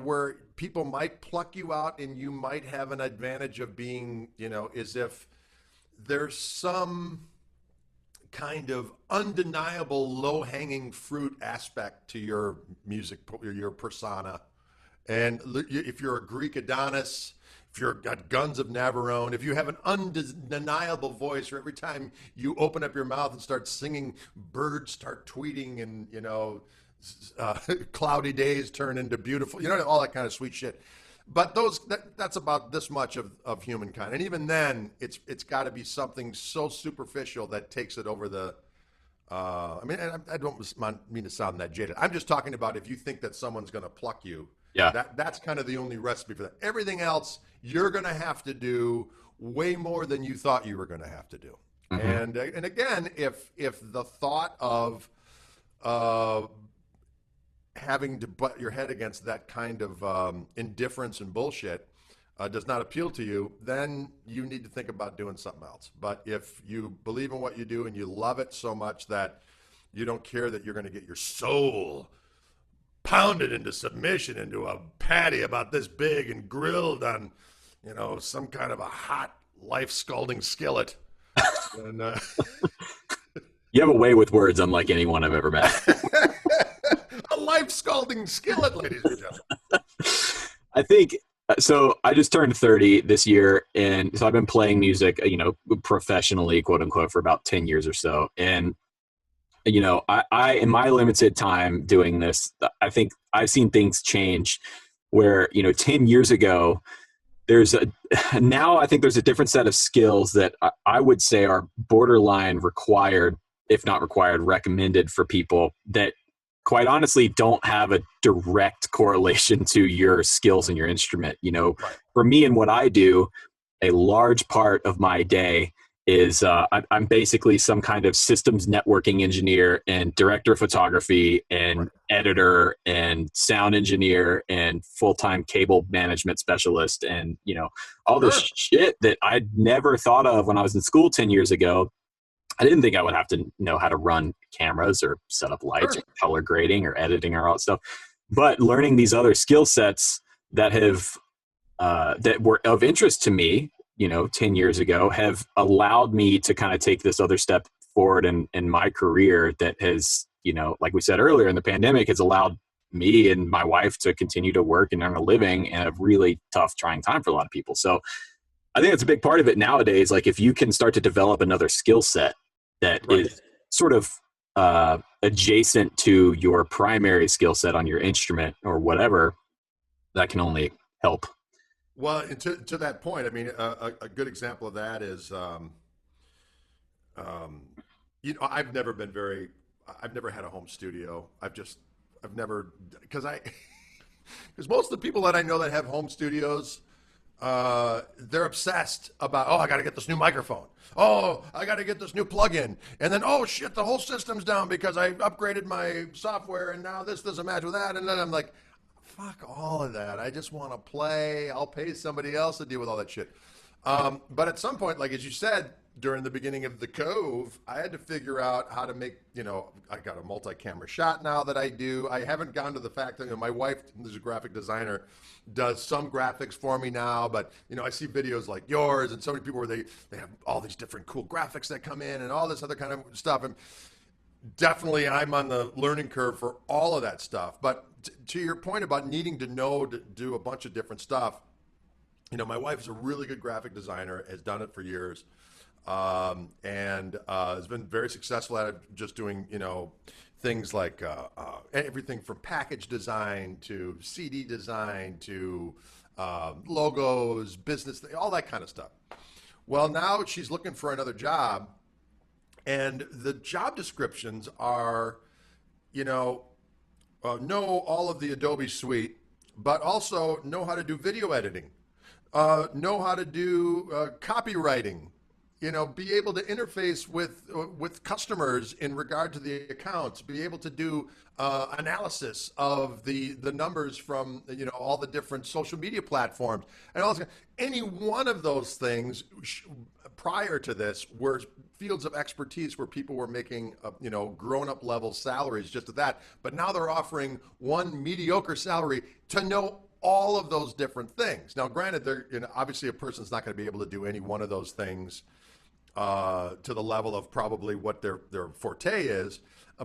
where people might pluck you out and you might have an advantage of being, is if there's some kind of undeniable low-hanging fruit aspect to your music, your persona. And if you're a Greek Adonis, if you've got Guns of Navarone, if you have an undeniable voice, or every time you open up your mouth and start singing, birds start tweeting, and cloudy days turn into beautiful, all that kind of sweet shit. But that's about this much of humankind, and even then, it's got to be something so superficial that takes it over the. And I don't mean to sound that jaded. I'm just talking about if you think that someone's going to pluck you. Yeah. That's kind of the only recipe for that. Everything else, you're going to have to do way more than you thought you were going to have to do. Mm-hmm. And again, if the thought of having to butt your head against that kind of indifference and bullshit does not appeal to you, then you need to think about doing something else. But if you believe in what you do and you love it so much that you don't care that you're going to get your soul pounded into submission into a patty about this big and grilled on, some kind of a hot life scalding skillet. And, you have a way with words unlike anyone I've ever met. A life scalding skillet, ladies and gentlemen. I think so. I just turned 30 this year, and so I've been playing music, professionally, quote unquote, for about 10 years or so. And I in my limited time doing this, I think I've seen things change where, 10 years ago, now I think there's a different set of skills that I would say are borderline required, if not required, recommended for people that quite honestly don't have a direct correlation to your skills and your instrument. For me and what I do, a large part of my day is I'm basically some kind of systems networking engineer and director of photography and editor and sound engineer and full-time cable management specialist and, all this shit that I'd never thought of when I was in school 10 years ago. I didn't think I would have to know how to run cameras or set up lights or color grading or editing or all that stuff. But learning these other skill sets that were of interest to me, 10 years ago, have allowed me to kind of take this other step forward in my career that has, like we said earlier, in the pandemic, has allowed me and my wife to continue to work and earn a living in a really tough, trying time for a lot of people. So I think that's a big part of it nowadays. Like if you can start to develop another skill set that is sort of adjacent to your primary skill set on your instrument or whatever, that can only help. Well, and to that point, I mean, a good example of that is, I've never been I've never had a home studio. I've never, because most of the people that I know that have home studios, they're obsessed about, oh, I got to get this new microphone. Oh, I got to get this new plug-in. And then, oh, shit, the whole system's down because I upgraded my software and now this doesn't match with that. And then I'm like, fuck all of that. I just want to play. I'll pay somebody else to deal with all that shit. But at some point, like as you said, during the beginning of the Cove, I had to figure out how to make, I got a multi-camera shot now that I do. I haven't gone to the fact that my wife, who's a graphic designer, does some graphics for me now. But, I see videos like yours and so many people where they have all these different cool graphics that come in and all this other kind of stuff. And definitely I'm on the learning curve for all of that stuff. But to your point about needing to know to do a bunch of different stuff, my wife's a really good graphic designer, has done it for years. And has been very successful at it, just doing, things like everything from package design to CD design to logos, business, all that kind of stuff. Well, now she's looking for another job, and the job descriptions are, know all of the Adobe suite, but also know how to do video editing, know how to do copywriting, be able to interface with customers in regard to the accounts, be able to do analysis of the numbers from all the different social media platforms, and all this. Any one of those things prior to this were fields of expertise where people were making grown-up level salaries just at that, but now they're offering one mediocre salary to know all of those different things. Now, granted, they're obviously a person's not going to be able to do any one of those things to the level of probably what their forte is.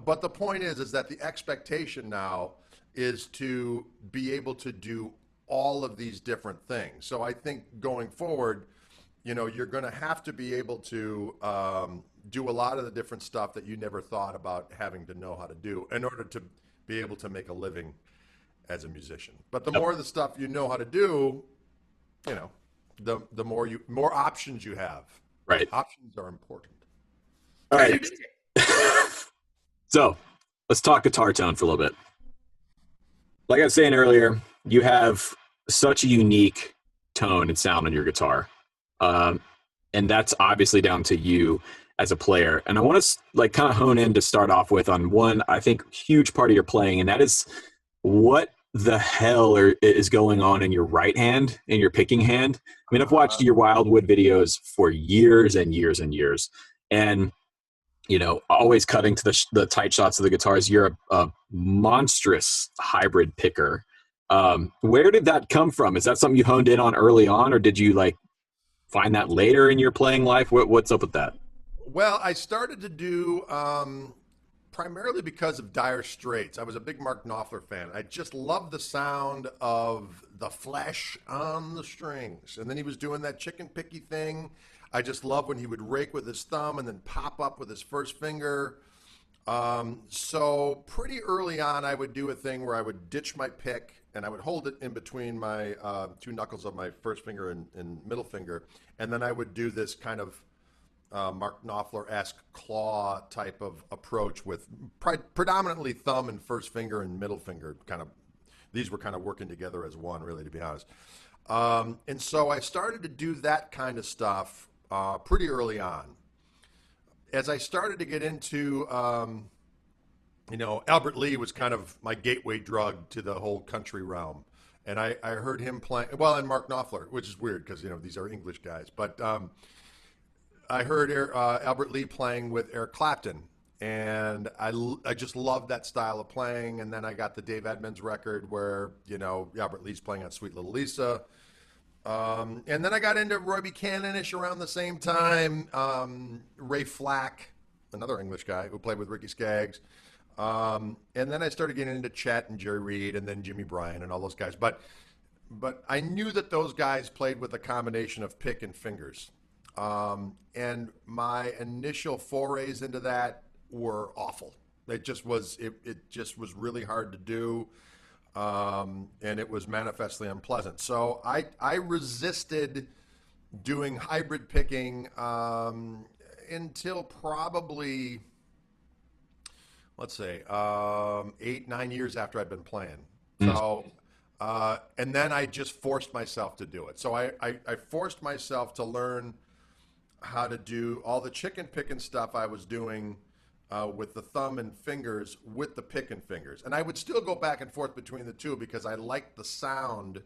But the point is that the expectation now is to be able to do all of these different things. So I think going forward, you're going to have to be able to do a lot of the different stuff that you never thought about having to know how to do in order to be able to make a living as a musician. But the more of the stuff you know how to do, the more options you have. Right. Options are important. All right. So let's talk guitar tone for a little bit. Like I was saying earlier, you have such a unique tone and sound on your guitar. And that's obviously down to you as a player. And I want to kind of hone in to start off with on one, I think, huge part of your playing, and that is what the hell is going on in your right hand, in your picking hand. I mean, I've watched your Wildwood videos for years and years and years. And, always cutting to the tight shots of the guitars. You're a monstrous hybrid picker. Where did that come from? Is that something you honed in on early on, or did you find that later in your playing life? What's up with that? Well, I started to do primarily because of Dire Straits. I was a big Mark Knopfler fan. I just loved the sound of the flesh on the strings. And then he was doing that chicken picky thing. I just loved when he would rake with his thumb and then pop up with his first finger. So pretty early on, I would do a thing where I would ditch my pick and I would hold it in between my two knuckles of my first finger and middle finger. And then I would do this kind of Mark Knopfler-esque claw type of approach with predominantly thumb and first finger and middle finger. These were kind of working together as one, really, to be honest. And so I started to do that kind of stuff pretty early on. As I started to get into, Albert Lee was kind of my gateway drug to the whole country realm. And I heard him playing, and Mark Knopfler, which is weird because, these are English guys. But I heard Albert Lee playing with Eric Clapton, and I just loved that style of playing. And then I got the Dave Edmunds record where, Albert Lee's playing on Sweet Little Lisa. And then I got into Roy Buchanan-ish around the same time. Ray Flack, another English guy who played with Ricky Skaggs. And then I started getting into Chet and Jerry Reed and then Jimmy Bryan and all those guys. But but I knew that those guys played with a combination of pick and fingers. And my initial forays into that were awful. It just was really hard to do. And it was manifestly unpleasant. So I resisted doing hybrid picking until probably, let's say, 8-9 years after I'd been playing. So, and then I just forced myself to do it. So I forced myself to learn how to do all the chicken picking stuff I was doing with the thumb and fingers with the pick and fingers. And I would still go back and forth between the two because I liked the sound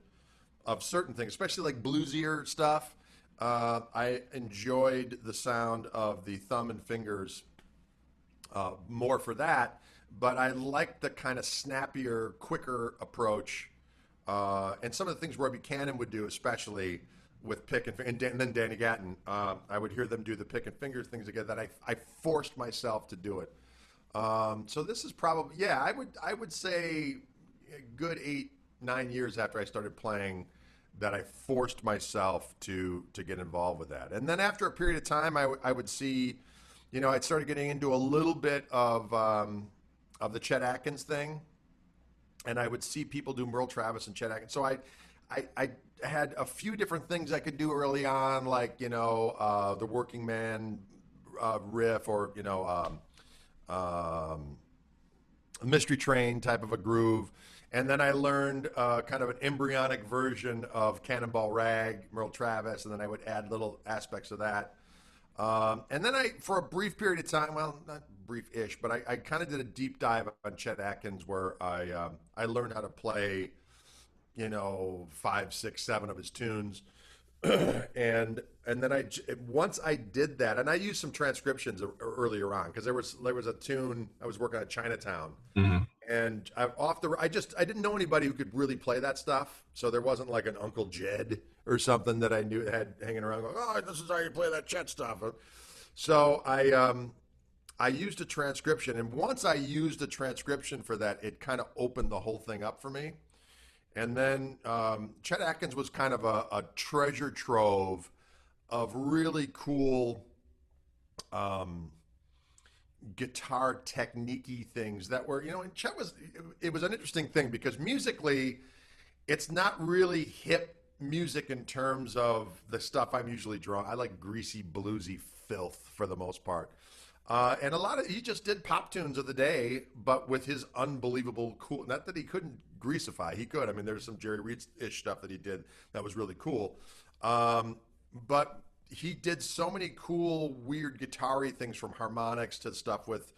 of certain things, especially like bluesier stuff. I enjoyed the sound of the thumb and fingers more for that, but I liked the kind of snappier, quicker approach. And some of the things Roy Buchanan would do, especially with pick and then Danny Gatton, I would hear them do the pick and fingers things together. That I forced myself to do it. So this is probably, yeah, I would say a good 8-9 years after I started playing that I forced myself to get involved with that. And then after a period of time, I would see, I'd started getting into a little bit of the Chet Atkins thing, and I would see people do Merle Travis and Chet Atkins. So I had a few different things I could do early on, like the Working Man riff, or Mystery Train type of a groove. And then I learned kind of an embryonic version of Cannonball Rag, Merle Travis, and then I would add little aspects of that. And then for a brief period of time, well, not brief-ish, but I kind of did a deep dive on Chet Atkins, where I learned how to play, 5, 6, 7 of his tunes. and then once I did that, and I used some transcriptions earlier on, because there was a tune I was working on Chinatown, and I didn't know anybody who could really play that stuff, so there wasn't like an Uncle Jed or something that I knew had hanging around going, oh, this is how you play that Chet stuff. So I used a transcription, and once I used a transcription for that, it kind of opened the whole thing up for me. And then Chet Atkins was kind of a treasure trove of really cool guitar technique-y things that were, and Chet it was an interesting thing because musically, it's not really hip music in terms of the stuff I'm usually drawing. I like greasy, bluesy filth for the most part. And he just did pop tunes of the day, but with his unbelievable cool, not that he couldn't greasify, he could. I mean, there's some Jerry Reed-ish stuff that he did that was really cool. But he did so many cool, weird guitar-y things, from harmonics to stuff with,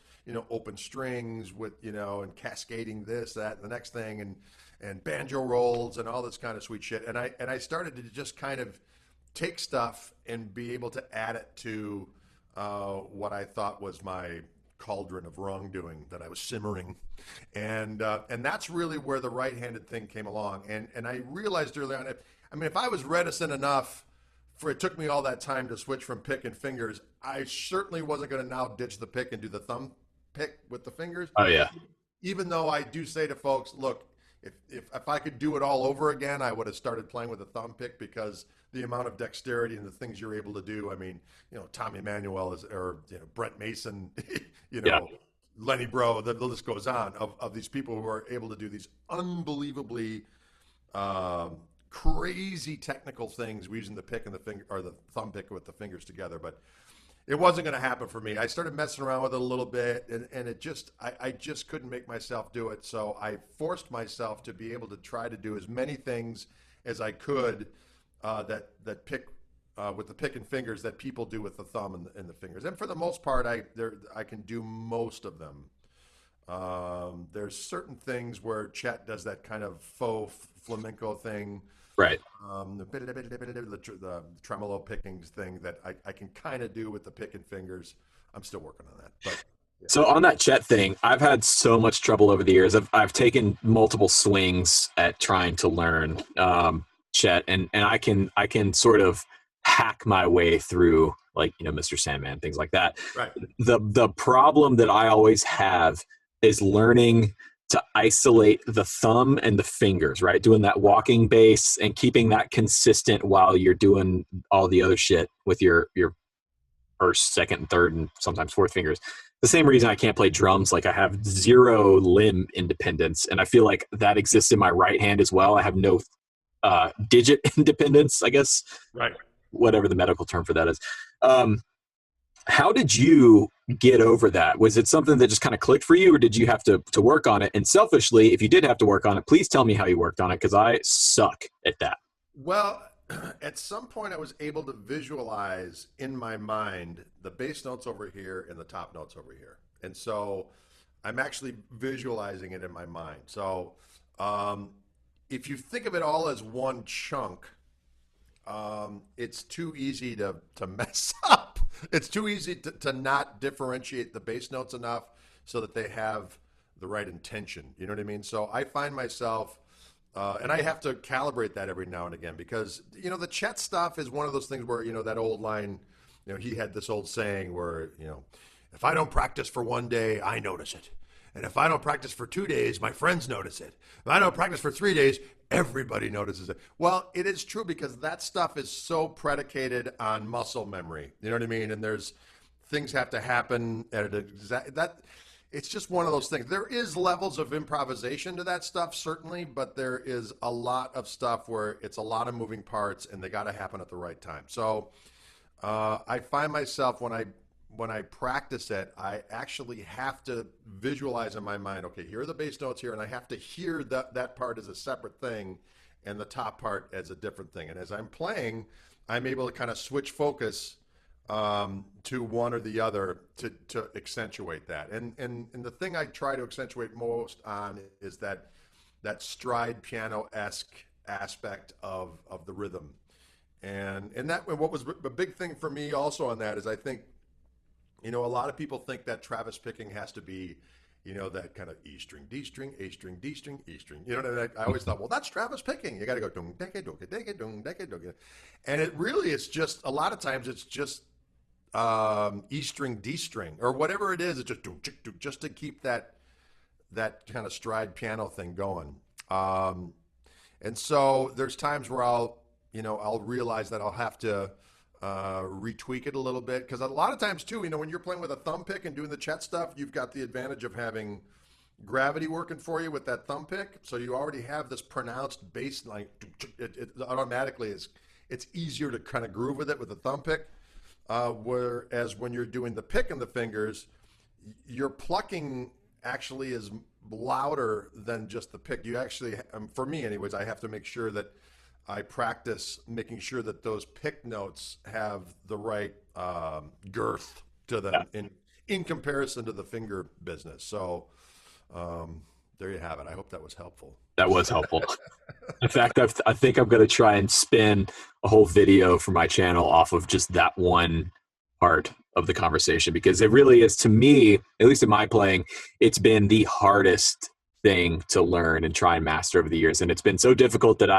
open strings with, and cascading this, that, and the next thing, and banjo rolls and all this kind of sweet shit. And I started to just kind of take stuff and be able to add it to what I thought was my cauldron of wrongdoing that I was simmering, and that's really where the right-handed thing came along. And I realized early on, if I was reticent enough for it took me all that time to switch from pick and fingers, I certainly wasn't going to now ditch the pick and do the thumb pick with the fingers. Oh yeah. Even though I do say to folks, look, if I could do it all over again, I would have started playing with a thumb pick, because the amount of dexterity and the things you're able to do. I mean, Tommy Emmanuel or Brent Mason, Yeah. Lenny Bro, the list goes on of these people who are able to do these unbelievably crazy technical things using the pick and the finger, or the thumb pick with the fingers together. But it wasn't going to happen for me. I started messing around with it a little bit, and it just, I just couldn't make myself do it. So I forced myself to be able to try to do as many things as I could that pick with the pick and fingers that people do with the thumb and the fingers. And for the most part, I can do most of them. There's certain things where Chet does that kind of faux flamenco thing. Right. The tremolo pickings thing that I can kind of do with the pick and fingers. I'm still working on that. But yeah. So on that Chet thing, I've had so much trouble over the years. I've taken multiple swings at trying to learn Chet, and I can sort of hack my way through, like, Mr. Sandman, things like that. Right. The problem that I always have is learning to isolate the thumb and the fingers, right? Doing that walking bass and keeping that consistent while you're doing all the other shit with your first, second, and third, and sometimes fourth fingers. The same reason I can't play drums, like I have zero limb independence, and I feel like that exists in my right hand as well. I have no digit independence, I guess. Right. Whatever the medical term for that is. How did you get over that? Was it something that just kind of clicked for you, or did you have to work on it? And selfishly, if you did have to work on it, please tell me how you worked on it, because I suck at that. Well, at some point I was able to visualize in my mind the bass notes over here and the top notes over here. And so I'm actually visualizing it in my mind. So if you think of it all as one chunk, it's too easy to mess up. It's too easy to not differentiate the bass notes enough so that they have the right intention. You know what I mean? So I find myself, and I have to calibrate that every now and again, because, you know, the Chet stuff is one of those things where, you know, that old line, you know, he had this old saying where, you know, if I don't practice for one day, I notice it. And if I don't practice for 2 days, my friends notice it. If I don't practice for 3 days, everybody notices it. Well, it is true, because that stuff is so predicated on muscle memory. You know what I mean? And there's things have to happen at that. It's just one of those things. There is levels of improvisation to that stuff, certainly, but there is a lot of stuff where it's a lot of moving parts and they got to happen at the right time. So I find myself when I practice it, I actually have to visualize in my mind, okay, here are the bass notes here, and I have to hear that part as a separate thing and the top part as a different thing. And as I'm playing, I'm able to kind of switch focus to one or the other to accentuate that. And the thing I try to accentuate most on is that stride piano-esque aspect of the rhythm. And what was a big thing for me also on that is I think, you know, a lot of people think that Travis picking has to be, you know, that kind of E string, D string, A string, D string, E string. You know, and I always thought, well, that's Travis picking. You got to go dung deke doke deke dung deke doke, and it really is just a lot of times it's just E string, D string, or whatever it is. It's just just to keep that kind of stride piano thing going. And so there's times where I'll realize that I'll have to retweak it a little bit, because a lot of times too, you know, when you're playing with a thumb pick and doing the Chet stuff, you've got the advantage of having gravity working for you with that thumb pick, so you already have this pronounced bass line. It automatically it's easier to kind of groove with it with the thumb pick, whereas when you're doing the pick and the fingers, your plucking actually is louder than just the pick. You actually, for me anyways, I have to make sure that I practice making sure that those pick notes have the right girth to them in comparison to the finger business. So there you have it. I hope that was helpful. That was helpful. In fact, I think I'm going to try and spin a whole video for my channel off of just that one part of the conversation, because it really is, to me, at least in my playing, it's been the hardest thing to learn and try and master over the years. And it's been so difficult that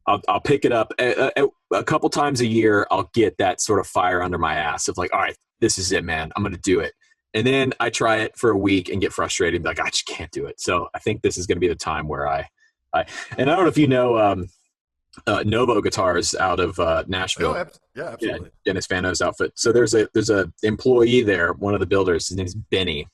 I'll pick it up a couple times a year. I'll get that sort of fire under my ass of like, all right, this is it, man. I'm going to do it. And then I try it for a week and get frustrated and be like, I just can't do it. So I think this is going to be the time where and I don't know if you know, Novo Guitars out of Nashville. Oh, yeah, absolutely. Yeah, Dennis Fano's outfit. So there's a employee there, one of the builders. His name's Benny.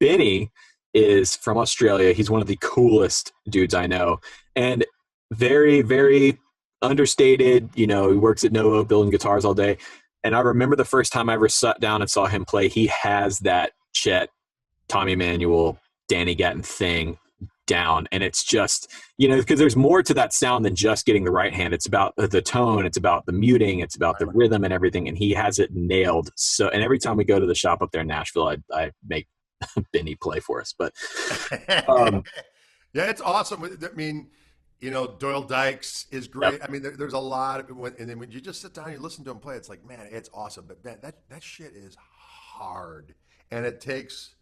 Benny is from Australia. He's one of the coolest dudes I know. And very, very understated. You know, he works at Novo building guitars all day. And I remember the first time I ever sat down and saw him play, he has that Chet, Tommy Emmanuel, Danny Gatton thing down. And it's just, you know, because there's more to that sound than just getting the right hand. It's about the tone. It's about the muting. It's about the rhythm and everything. And he has it nailed. So, and every time we go to the shop up there in Nashville, I make Benny play for us. But yeah, it's awesome. I mean, you know, Doyle Dykes is great. Yep. I mean, there's a lot of it. And then when you just sit down and you listen to him play, it's like, man, it's awesome. But man, that shit is hard. And it takes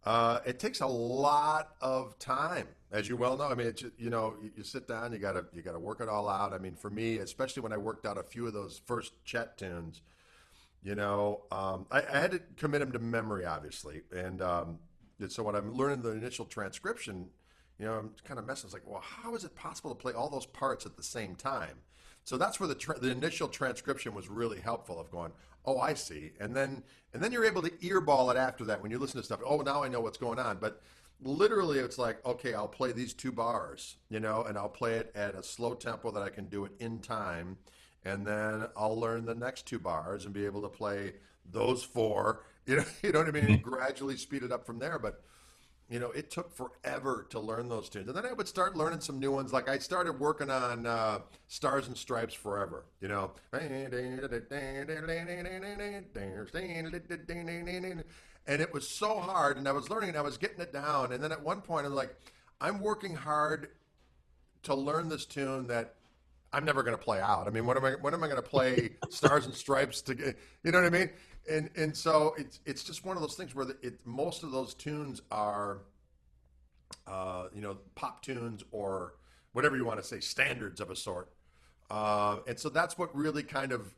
a lot of time, as you well know. I mean, it's, you know, you sit down, you gotta work it all out. I mean, for me, especially when I worked out a few of those first Chet tunes, you know, I had to commit them to memory, obviously. And And so when I'm learning the initial transcription, I'm kind of messing. It's like, well, how is it possible to play all those parts at the same time? So that's where the initial transcription was really helpful of going, oh, I see. And then you're able to earball it after that when you listen to stuff. Oh, now I know what's going on. But literally it's like, okay, I'll play these 2 bars, and I'll play it at a slow tempo that I can do it in time. And then I'll learn the next 2 bars and be able to play those 4, you know what I mean? And gradually speed it up from there. But it took forever to learn those tunes. And then I would start learning some new ones. Like I started working on Stars and Stripes Forever, And it was so hard, and I was learning, and I was getting it down. And then at one point, I'm like, I'm working hard to learn this tune that I'm never going to play out. I mean, when am I going to play Stars and Stripes to get, you know what I mean? And so it's just one of those things where most of those tunes are, pop tunes or whatever you want to say, standards of a sort. And so that's what really kind of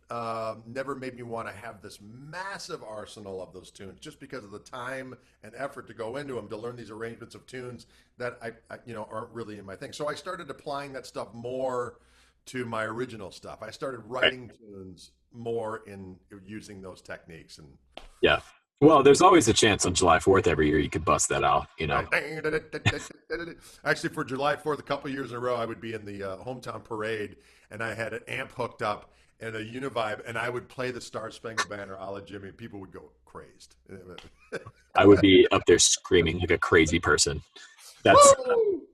never made me want to have this massive arsenal of those tunes, just because of the time and effort to go into them to learn these arrangements of tunes that I aren't really in my thing. So I started applying that stuff more to my original stuff. I started writing tunes more in using those techniques. And yeah, well, there's always a chance on July 4th every year you could bust that out, Actually, for July 4th, a couple of years in a row, I would be in the hometown parade, and I had an amp hooked up and a Univibe, and I would play the Star Spangled Banner a la Jimmy. People would go crazed. I would be up there screaming like a crazy person. That's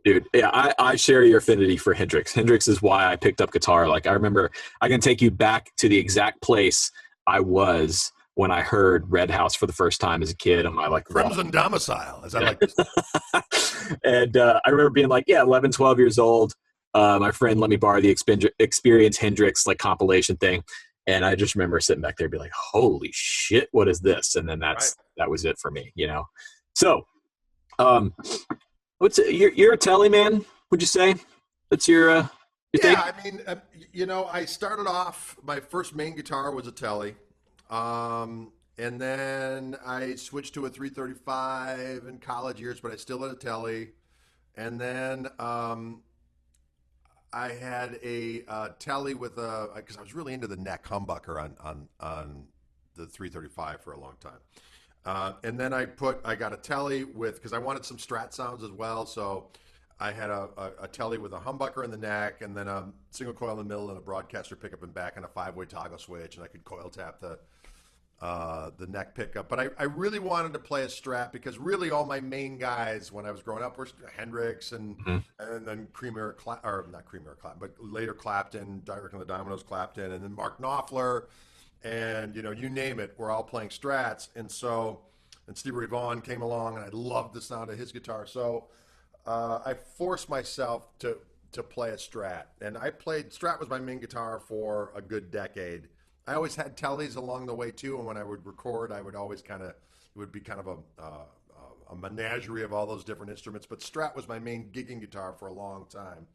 dude. Yeah, I share your affinity for Hendrix. Hendrix is why I picked up guitar. Like I remember, I can take you back to the exact place I was when I heard Red House for the first time as a kid on my Crimson Domicile, as I like to say. And I remember being 11, 12 years old. My friend let me borrow the Experience Hendrix compilation thing. And I just remember sitting back there and be like, holy shit, what is this? And then that was it for me, So, you're a telly man, would you say? That's your thing? Yeah, I mean, I started off, my first main guitar was a telly. And then I switched to a 335 in college years, but I still had a telly. And then I had a telly with because I was really into the neck humbucker on the 335 for a long time. And then I got a telly because I wanted some Strat sounds as well. So I had a telly with a humbucker in the neck, and then a single coil in the middle, and a broadcaster pickup and back, and a 5-way toggle switch, and I could coil tap the neck pickup. But I really wanted to play a Strat because really all my main guys when I was growing up were Hendrix and then not Creamer Clapton, but later Clapton, Direct on the Dominoes Clapton, and then Mark Knopfler, and you name it, we're all playing Strats. And Stevie Ray Vaughan came along, and I loved the sound of his guitar. So I forced myself to play a Strat, and Strat was my main guitar for a good decade. I always had tellies along the way too, and when I would record, I would always it would be kind of a menagerie of all those different instruments. But Strat was my main gigging guitar for a long time.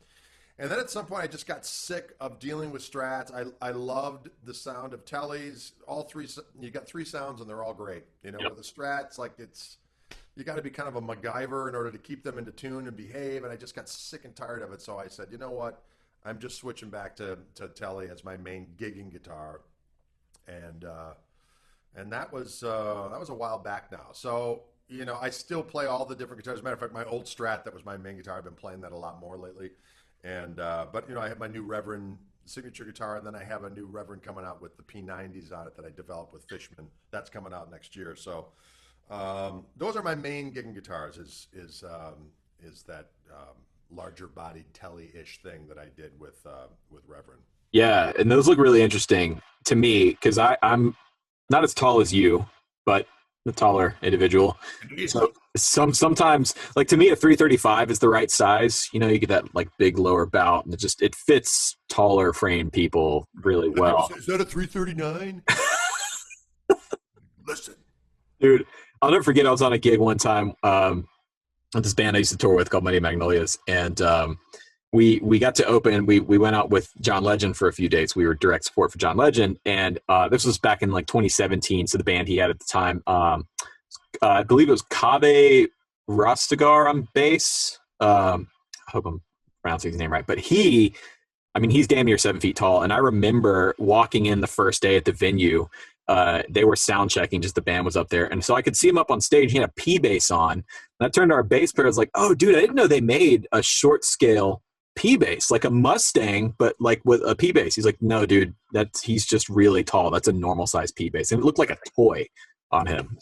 And then at some point, I just got sick of dealing with Strats. I loved the sound of tellies. All three, you got 3 sounds, and they're all great. With the Strats, you got to be kind of a MacGyver in order to keep them into tune and behave. And I just got sick and tired of it. So I said, you know what? I'm just switching back to telly as my main gigging guitar. And that was a while back now. So I still play all the different guitars. As a matter of fact, my old Strat that was my main guitar. I've been playing that a lot more lately. And but I have my new Reverend signature guitar, and then I have a new Reverend coming out with the P90s on it that I developed with Fishman. That's coming out next year. So those are my main gigging guitars. Is that larger bodied telly-ish thing that I did with Reverend. Yeah, and those look really interesting to me because I'm not as tall as you, but a taller individual. So sometimes, to me, a 335 is the right size. You get that big lower bout, and it fits taller frame people really well. Is that a 339? Listen, dude, I'll never forget. I was on a gig one time at this band I used to tour with called Mighty Magnolias, and we got to open. We went out with John Legend for a few days. We were direct support for John Legend, and this was back in 2017. So the band he had at the time, I believe it was Cave Rostigar on bass. I hope I'm pronouncing his name right, but he's damn near 7 feet tall. And I remember walking in the first day at the venue. They were sound checking, just the band was up there. And so I could see him up on stage. He had a P bass on. And I turned to our bass player. I was like, oh, dude, I didn't know they made a short scale P bass, like a Mustang, but like with a P bass. He's like, no, dude, he's just really tall. That's a normal size P bass. And it looked like a toy on him.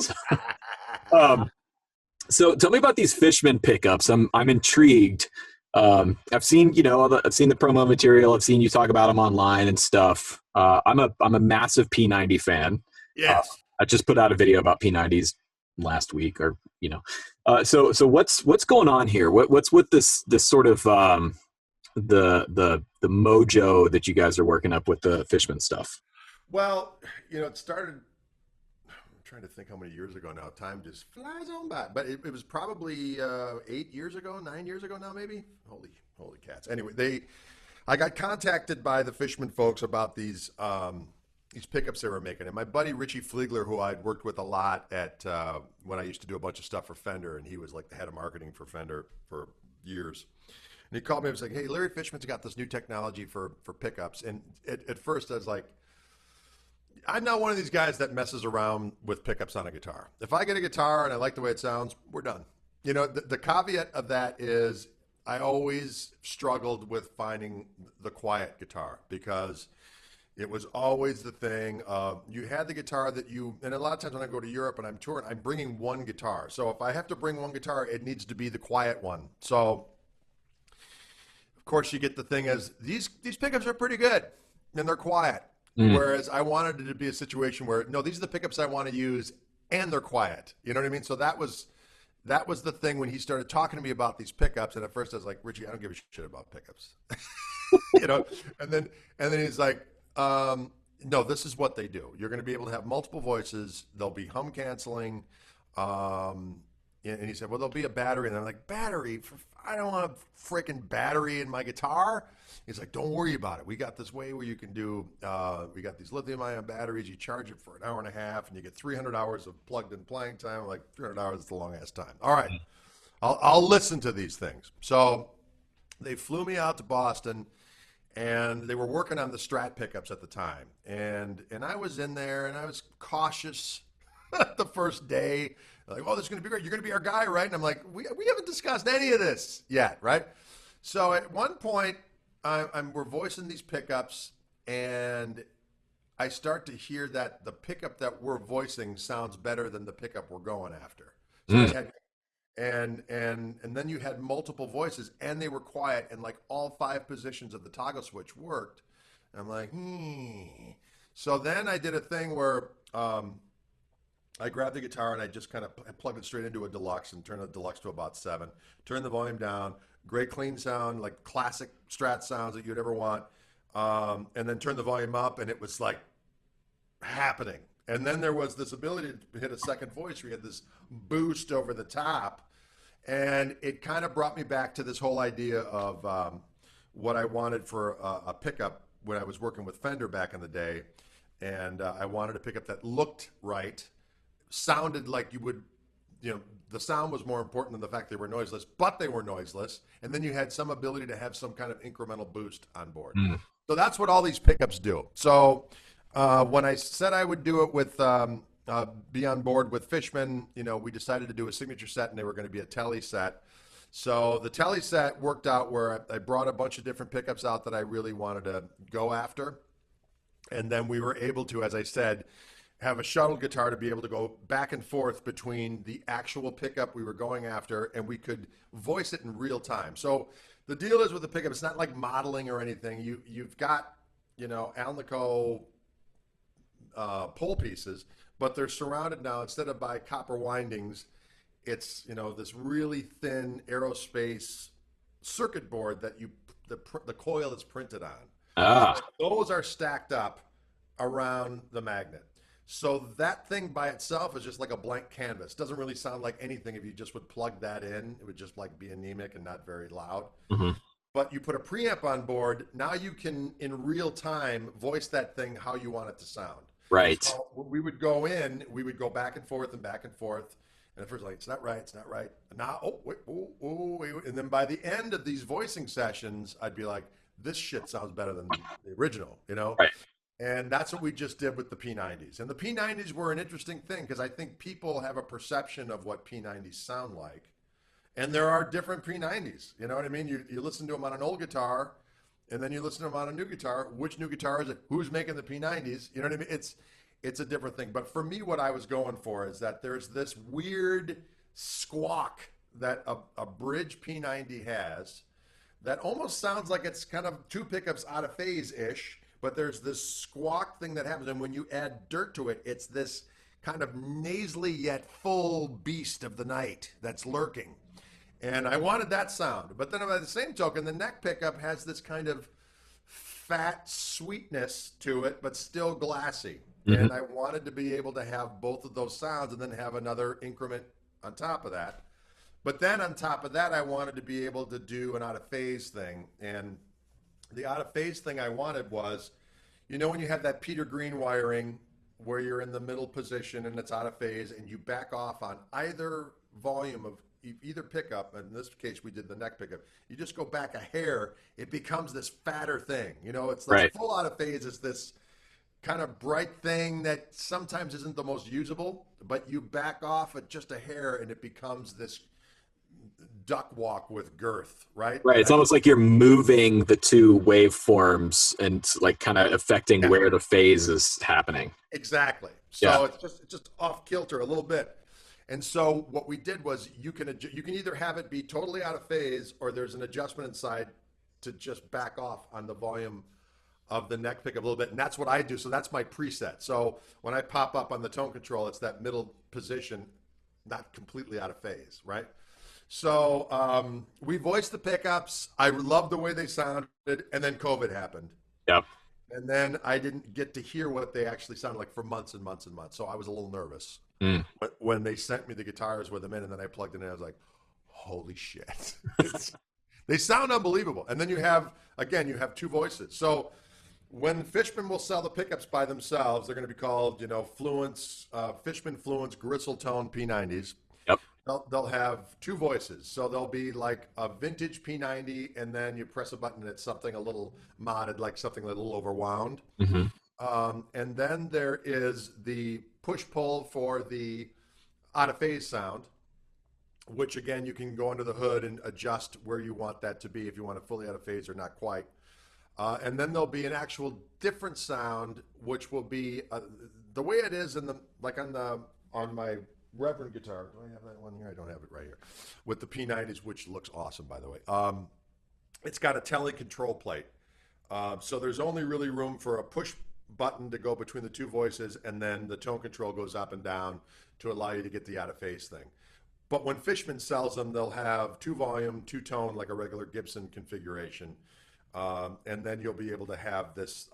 So tell me about these Fishman pickups. I'm intrigued. I've seen I've seen the promo material. I've seen you talk about them online and stuff. I'm a massive P90 fan. Yes. I just put out a video about P90s last week, or So what's going on here? What's with this sort of the mojo that you guys are working up with the Fishman stuff? Well, it started. Trying to think how many years ago now. Time just flies on by. But it was probably 8 years ago, 9 years ago now, maybe. Holy cats. Anyway, I got contacted by the Fishman folks about these pickups they were making. And my buddy Richie Fliegler, who I'd worked with a lot at when I used to do a bunch of stuff for Fender, and he was like the head of marketing for Fender for years. And he called me and was like, "Hey, Larry Fishman's got this new technology for pickups." And at first I was like, I'm not one of these guys that messes around with pickups on a guitar. If I get a guitar and I like the way it sounds, we're done. The caveat of that is I always struggled with finding the quiet guitar, because it was always the thing of you had the guitar that and a lot of times when I go to Europe and I'm touring, I'm bringing one guitar. So if I have to bring one guitar, it needs to be the quiet one. So of course you get the thing as these pickups are pretty good and they're quiet. Whereas I wanted it to be a situation where, no, these are the pickups I want to use and they're quiet. You know what I mean? So that was the thing when he started talking to me about these pickups. And at first I was like, Richie, I don't give a shit about pickups. And then he's like, no, this is what they do. You're going to be able to have multiple voices. They'll be hum canceling. And he said, well, there'll be a battery. And I'm like, battery? I don't want a freaking battery in my guitar. He's like, don't worry about it. We got this way where you can do, we got these lithium ion batteries. You charge it for an hour and a half and you get 300 hours of plugged in playing time. I'm like, 300 hours is the long ass time. All right. I'll listen to these things. So they flew me out to Boston and they were working on the Strat pickups at the time. And I was in there and I was cautious the first day. Like, oh, this is going to be great. You're going to be our guy, right? And I'm like, we haven't discussed any of this yet, right? So at one point, we're voicing these pickups, and I start to hear that the pickup that we're voicing sounds better than the pickup we're going after. So I had, and then you had multiple voices, and they were quiet, and like all 5 positions of the toggle switch worked. And I'm like, So then I did a thing where I grabbed the guitar and I just kind of plugged it straight into a deluxe and turned the deluxe to about 7. Turned the volume down. Great clean sound, like classic Strat sounds that you'd ever want. And then turned the volume up and it was like happening. And then there was this ability to hit a second voice where you had this boost over the top. And it kind of brought me back to this whole idea of what I wanted for a pickup when I was working with Fender back in the day. And I wanted a pickup that looked right, sounded like you would, the sound was more important than the fact they were noiseless, but they were noiseless. And then you had some ability to have some kind of incremental boost on board. So that's what all these pickups do. So when I said I would do it with, be on board with Fishman, we decided to do a signature set and they were going to be a telly set. So the telly set worked out where I brought a bunch of different pickups out that I really wanted to go after. And then we were able to, as I said, have a shuttle guitar to be able to go back and forth between the actual pickup we were going after, and we could voice it in real time. So the deal is with the pickup, it's not like modeling or anything. You've got, Alnico pole pieces, but they're surrounded now, instead of by copper windings, it's, this really thin aerospace circuit board that the coil is printed on. So those are stacked up around the magnet. So that thing by itself is just like a blank canvas. Doesn't really sound like anything if you just would plug that in. It would just like be anemic and not very loud. But you put a preamp on board, now you can in real time voice that thing how you want it to sound. Right. So we would go in, we would go back and forth and back and forth. And at first, like, it's not right, it's not right. And now, oh, wait, wait. And then by the end of these voicing sessions, I'd be like, this shit sounds better than the original, you know? Right. And that's what we just did with the P90s. And the P90s were an interesting thing because I think people have a perception of what P90s sound like. And there are different P90s. You know what I mean? You listen to them on an old guitar, and then you listen to them on a new guitar. Which new guitar is it? Who's making the P90s? You know what I mean? It's a different thing. But for me, what I was going for is that there's this weird squawk that a bridge P90 has that almost sounds like it's kind of two pickups out of phase-ish. But there's this squawk thing that happens, and when you add dirt to it, it's this kind of nasally yet full beast of the night that's lurking. And I wanted that sound. But then by the same token, the neck pickup has this kind of fat sweetness to it, but still glassy. Mm-hmm. And I wanted to be able to have both of those sounds and then have another increment on top of that. But then on top of that, I wanted to be able to do an out-of-phase thing. And the out-of-phase thing I wanted was, you know, when you have that Peter Green wiring where you're in the middle position and it's out of phase and you back off on either volume of either pickup, in this case we did the neck pickup, you just go back a hair, it becomes this fatter thing. You know, it's like full out of phase is this kind of bright thing that sometimes isn't the most usable, but you back off at just a hair and it becomes this duck walk with girth, right? Right. It's almost like you're moving the two waveforms and like kind of affecting where the phase is happening. Exactly. So it's just off kilter a little bit. And so what we did was you can either have it be totally out of phase or there's an adjustment inside to just back off on the volume of the neck pickup a little bit. And that's what I do. So that's my preset. So when I pop up on the tone control, it's that middle position, not completely out of phase, right? So we voiced the pickups. I loved the way they sounded, and then COVID happened. Yep. And then I didn't get to hear what they actually sounded like for months and months and months. So I was a little nervous when they sent me the guitars with them in, and then I plugged it in. I was like, holy shit. They sound unbelievable. And then you have two voices. So when Fishman will sell the pickups by themselves, they're going to be called, Fluence, Fishman Fluence Gristle Tone P90s. Yep. They'll have two voices. So they'll be like a vintage P90, and then you press a button and it's something a little modded, like something a little overwound. Mm-hmm. And then there is the push-pull for the out-of-phase sound, which, again, you can go under the hood and adjust where you want that to be, if you want it fully out of phase or not quite. And then there'll be an actual different sound, which will be the way it is on my Reverend guitar. Do I have that one here? I don't have it right here. With the P90s, which looks awesome, by the way. It's got a tele control plate. So there's only really room for a push button to go between the two voices, and then the tone control goes up and down to allow you to get the out of phase thing. But when Fishman sells them, they'll have two volume, two tone, like a regular Gibson configuration. And then you'll be able to have this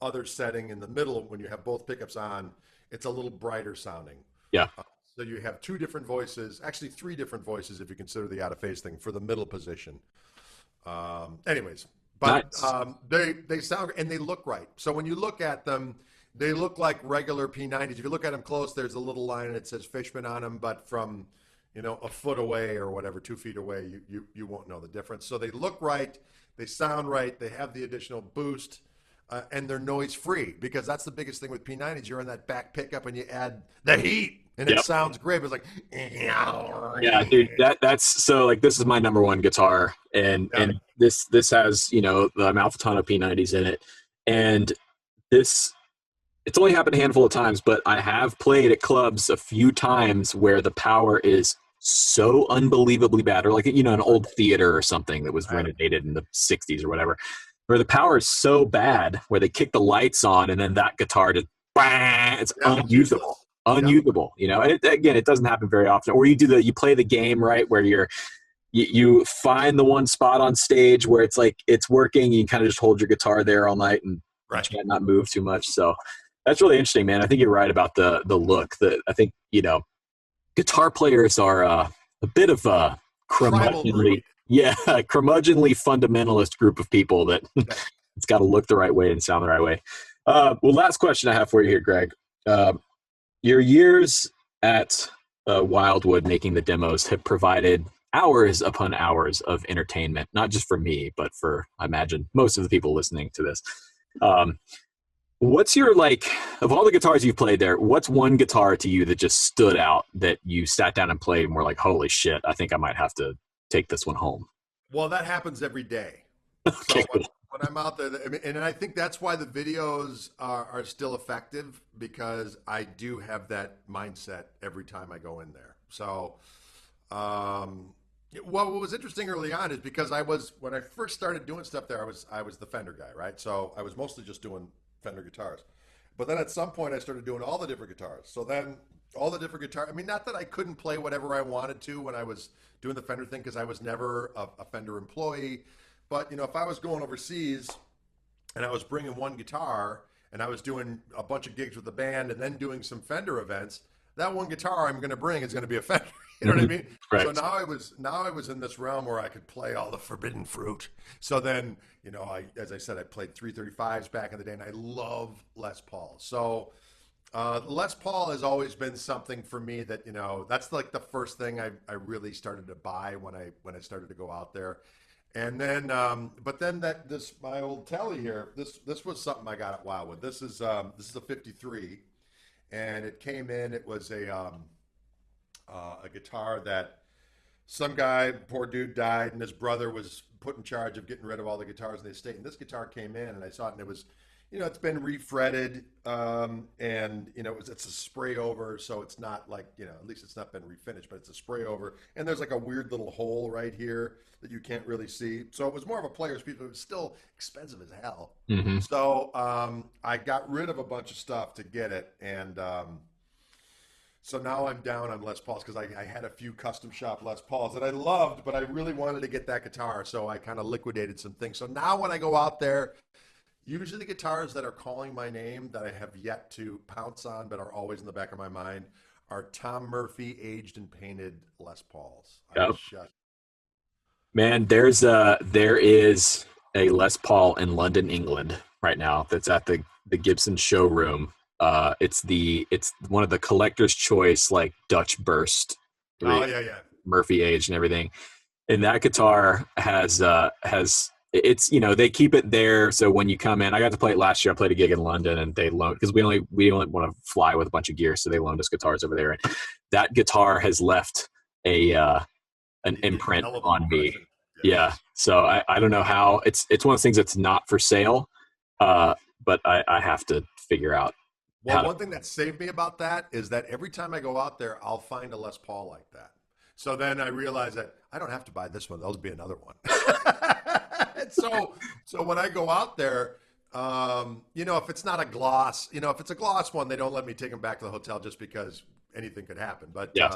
other setting in the middle when you have both pickups on. It's a little brighter sounding. Yeah. So you have two different voices, actually three different voices if you consider the out of phase thing for the middle position. Anyways, but nice. They sound and they look right. So when you look at them, they look like regular P90s. If you look at them close, there's a little line and it says Fishman on them, but from a foot away or whatever, 2 feet away, you won't know the difference. So they look right, they sound right, they have the additional boost. And they're noise free, because that's the biggest thing with P90s. You're in that back pickup and you add the heat and it sounds great. It's like, yeah, dude, that's so like, this is my number one guitar, and this has, the Amalfitano P90s in it. And it's only happened a handful of times, but I have played at clubs a few times where the power is so unbelievably bad, or like, an old theater or something that was renovated in the 60s or whatever, where the power is so bad where they kick the lights on and then that guitar just it's unusable. And it doesn't happen very often. Or you play the game right where you find the one spot on stage where it's like it's working, you kind of just hold your guitar there all night and you can't not move too much. So that's really interesting, man. I think you're right about the look. That I think guitar players are a bit of a curmudgeonly fundamentalist group of people that it's got to look the right way and sound the right way. Well, last question I have for you here, Greg. Your years at Wildwood making the demos have provided hours upon hours of entertainment, not just for me, but for, I imagine, most of the people listening to this. What's your, like, of all the guitars you've played there, what's one guitar to you that just stood out that you sat down and played and were like, holy shit, I think I might have to take this one home? Well, that happens every day. Okay, So when I'm out there, I mean, and I think that's why the videos are still effective, because I do have that mindset every time I go in there. So, well, what was interesting early on is because when I first started doing stuff there, I was the Fender guy, right? So I was mostly just doing Fender guitars. But then at some point I started doing all the different guitars. So then all the different guitars, I mean, not that I couldn't play whatever I wanted to when I was doing the Fender thing, because I was never a Fender employee. But, you know, if I was going overseas and I was bringing one guitar and I was doing a bunch of gigs with the band and then doing some Fender events, that one guitar I'm going to bring is going to be a Fender. You know what I mean? Right. So now I was in this realm where I could play all the forbidden fruit. So then, you know, as I said, I played 335s back in the day, and I love Les Paul. So Les Paul has always been something for me that, you know, that's like the first thing I really started to buy when I started to go out there. And then, but then my old Telly here, this was something I got at Wildwood. This is a 53, and it came in. It was a guitar that some guy, poor dude, died, and his brother was put in charge of getting rid of all the guitars in the estate. And this guitar came in, and I saw it, and it was, you know, it's been refretted, and you know, it's a spray over, so it's not like, you know, at least it's not been refinished, but it's a spray over, and there's like a weird little hole right here that you can't really see. So it was more of a player's piece, but it was still expensive as hell. Mm-hmm. So I got rid of a bunch of stuff to get it, and so now I'm down on Les Pauls, because I had a few custom shop Les Pauls that I loved, but I really wanted to get that guitar, so I kind of liquidated some things. So now when I go out there, usually the guitars that are calling my name that I have yet to pounce on but are always in the back of my mind are Tom Murphy aged and painted Les Pauls. Yep. Man, there is a Les Paul in London, England right now that's at the Gibson showroom. It's one of the collector's choice, like Dutch burst. Oh yeah. Murphy aged and everything. And that guitar has it's, you know, they keep it there. So when you come in, I got to play it last year. I played a gig in London, and they loaned, because we only want to fly with a bunch of gear. So they loaned us guitars over there. And that guitar has left an imprint on me. Yeah. So I don't know how it's one of those things that's not for sale. But I have to figure out. Well, one thing that saved me about that is that every time I go out there, I'll find a Les Paul like that. So then I realize that I don't have to buy this one. There'll be another one. So when I go out there, you know, if it's not a gloss, you know, if it's a gloss one, they don't let me take them back to the hotel just because anything could happen. But, yeah.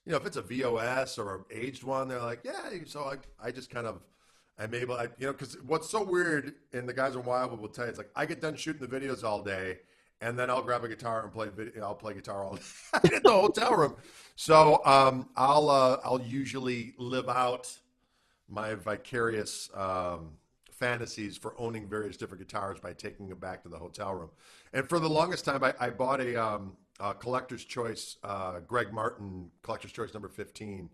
You know, if it's a VOS or an aged one, they're like, yeah. So I just kind of, I'm able, you know, because what's so weird, and the guys in Wildwood will tell you, it's like I get done shooting the videos all day, and then I'll grab a guitar and I'll play guitar all day in the hotel room. So I'll usually live out my vicarious fantasies for owning various different guitars by taking them back to the hotel room. And for the longest time, I bought a collector's choice, Greg Martin collector's choice number 15.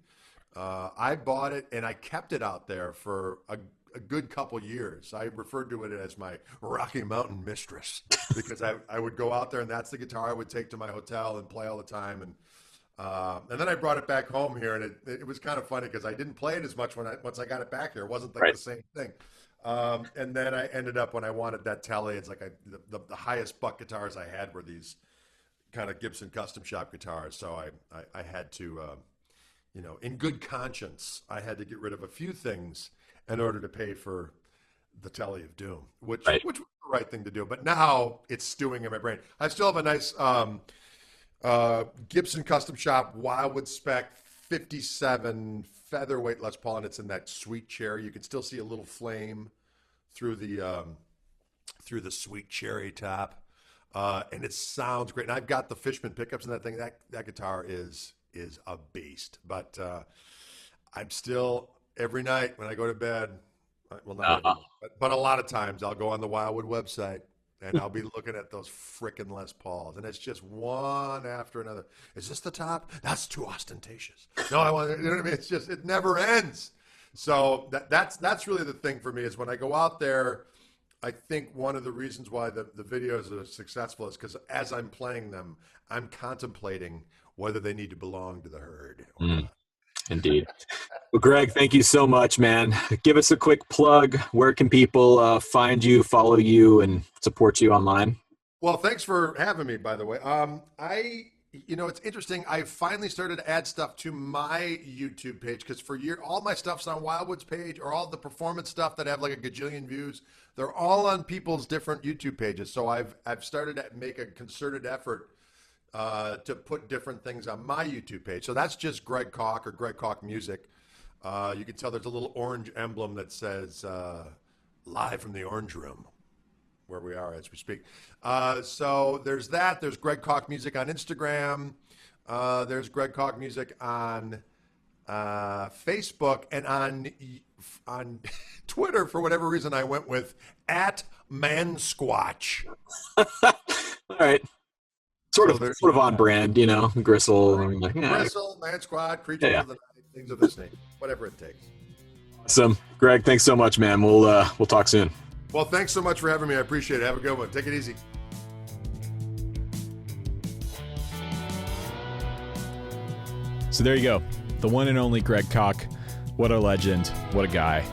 I bought it and I kept it out there for a good couple years. I referred to it as my Rocky Mountain mistress, because I would go out there and that's the guitar I would take to my hotel and play all the time. And then I brought it back home here, and it was kind of funny because I didn't play it as much once I got it back here. It wasn't like right. the same thing. And then I ended up, when I wanted that Telly, it's like the highest buck guitars I had were these kind of Gibson custom shop guitars. So I had to, you know, in good conscience, I had to get rid of a few things in order to pay for the Telly of Doom, which was the right thing to do. But now it's stewing in my brain. I still have a nice Gibson custom shop Wildwood spec 57 featherweight Les Paul, and it's in that sweet cherry. You can still see a little flame through the sweet cherry top, and it sounds great. And I've got the Fishman pickups in that thing. That guitar is a beast. But I'm still, every night when I go to bed, well, not every night, but a lot of times I'll go on the Wildwood website And I'll be looking at those frickin' Les Pauls, and it's just one after another. Is this the top? That's too ostentatious. No, I want. You know what I mean? It's just, it never ends. So that's really the thing for me, is when I go out there, I think one of the reasons why the videos are successful is because as I'm playing them, I'm contemplating whether they need to belong to the herd or not. Indeed. Well, Greg, thank you so much, man. Give us a quick plug. Where can people find you, follow you, and support you online? Well, thanks for having me, by the way. It's interesting. I finally started to add stuff to my YouTube page, because for years, all my stuff's on Wildwood's page, or all the performance stuff that have like a gajillion views. They're all on people's different YouTube pages. So I've started to make a concerted effort to put different things on my YouTube page. So that's just Greg Koch or Greg Koch Music. You can tell there's a little orange emblem that says live from the Orange Room, where we are as we speak. So there's that. There's Greg Koch Music on Instagram. There's Greg Koch Music on Facebook, and on Twitter, for whatever reason, I went with @Mansquatch. All right. Sort of on brand, Gristle. Gristle, Mansquatch, Creature of the Night, things of this nature, whatever it takes. Awesome. Greg, thanks so much, man. We'll talk soon. Well, thanks so much for having me. I appreciate it. Have a good one. Take it easy. So there you go. The one and only Greg Koch. What a legend. What a guy.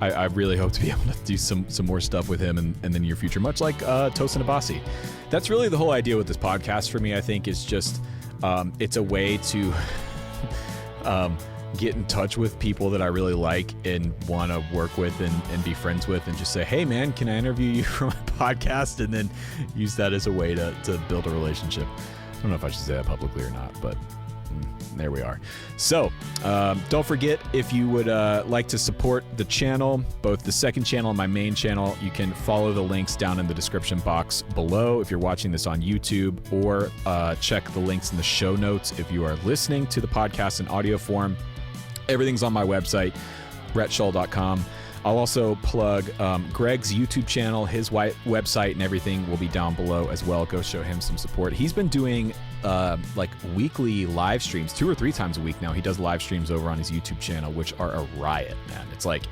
I really hope to be able to do some more stuff with him in the near future, much like Tosin Abasi. That's really the whole idea with this podcast for me, I think, is just it's a way to get in touch with people that I really like and want to work with and be friends with, and just say, hey, man, can I interview you for my podcast? And then use that as a way to build a relationship. I don't know if I should say that publicly or not, but there we are. So don't forget, if you would like to support the channel, both the second channel and my main channel, you can follow the links down in the description box below if you're watching this on YouTube, or check the links in the show notes if you are listening to the podcast in audio form. Everything's on my website, rhettshull.com. I'll also plug Greg's YouTube channel. His website and everything will be down below as well. Go show him some support. He's been doing like weekly live streams, 2 or 3 times a week now. He does live streams over on his YouTube channel, which are a riot, man. It's like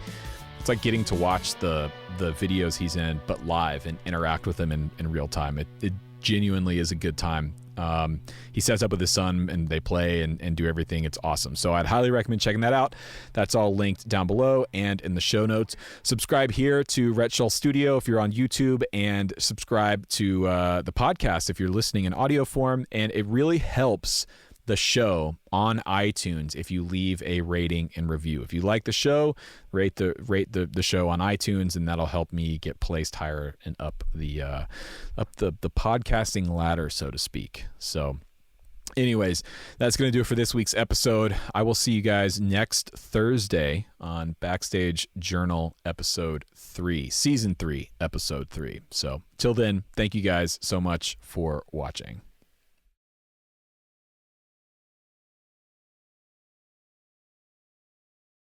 getting to watch the videos he's in, but live, and interact with him in real time. It genuinely is a good time. He sets up with his son and they play and do everything. It's awesome. So I'd highly recommend checking that out. That's all linked down below and in the show notes. Subscribe here to Rhett Shull Studio if you're on YouTube, and subscribe to the podcast if you're listening in audio form. And it really helps the show on iTunes if you leave a rating and review. If you like the show, rate the show on iTunes, and that'll help me get placed higher and up the podcasting ladder, so to speak. So anyways, that's going to do it for this week's episode. I will see you guys next Thursday on Backstage Journal episode 3, season 3, episode 3. So till then, thank you guys so much for watching.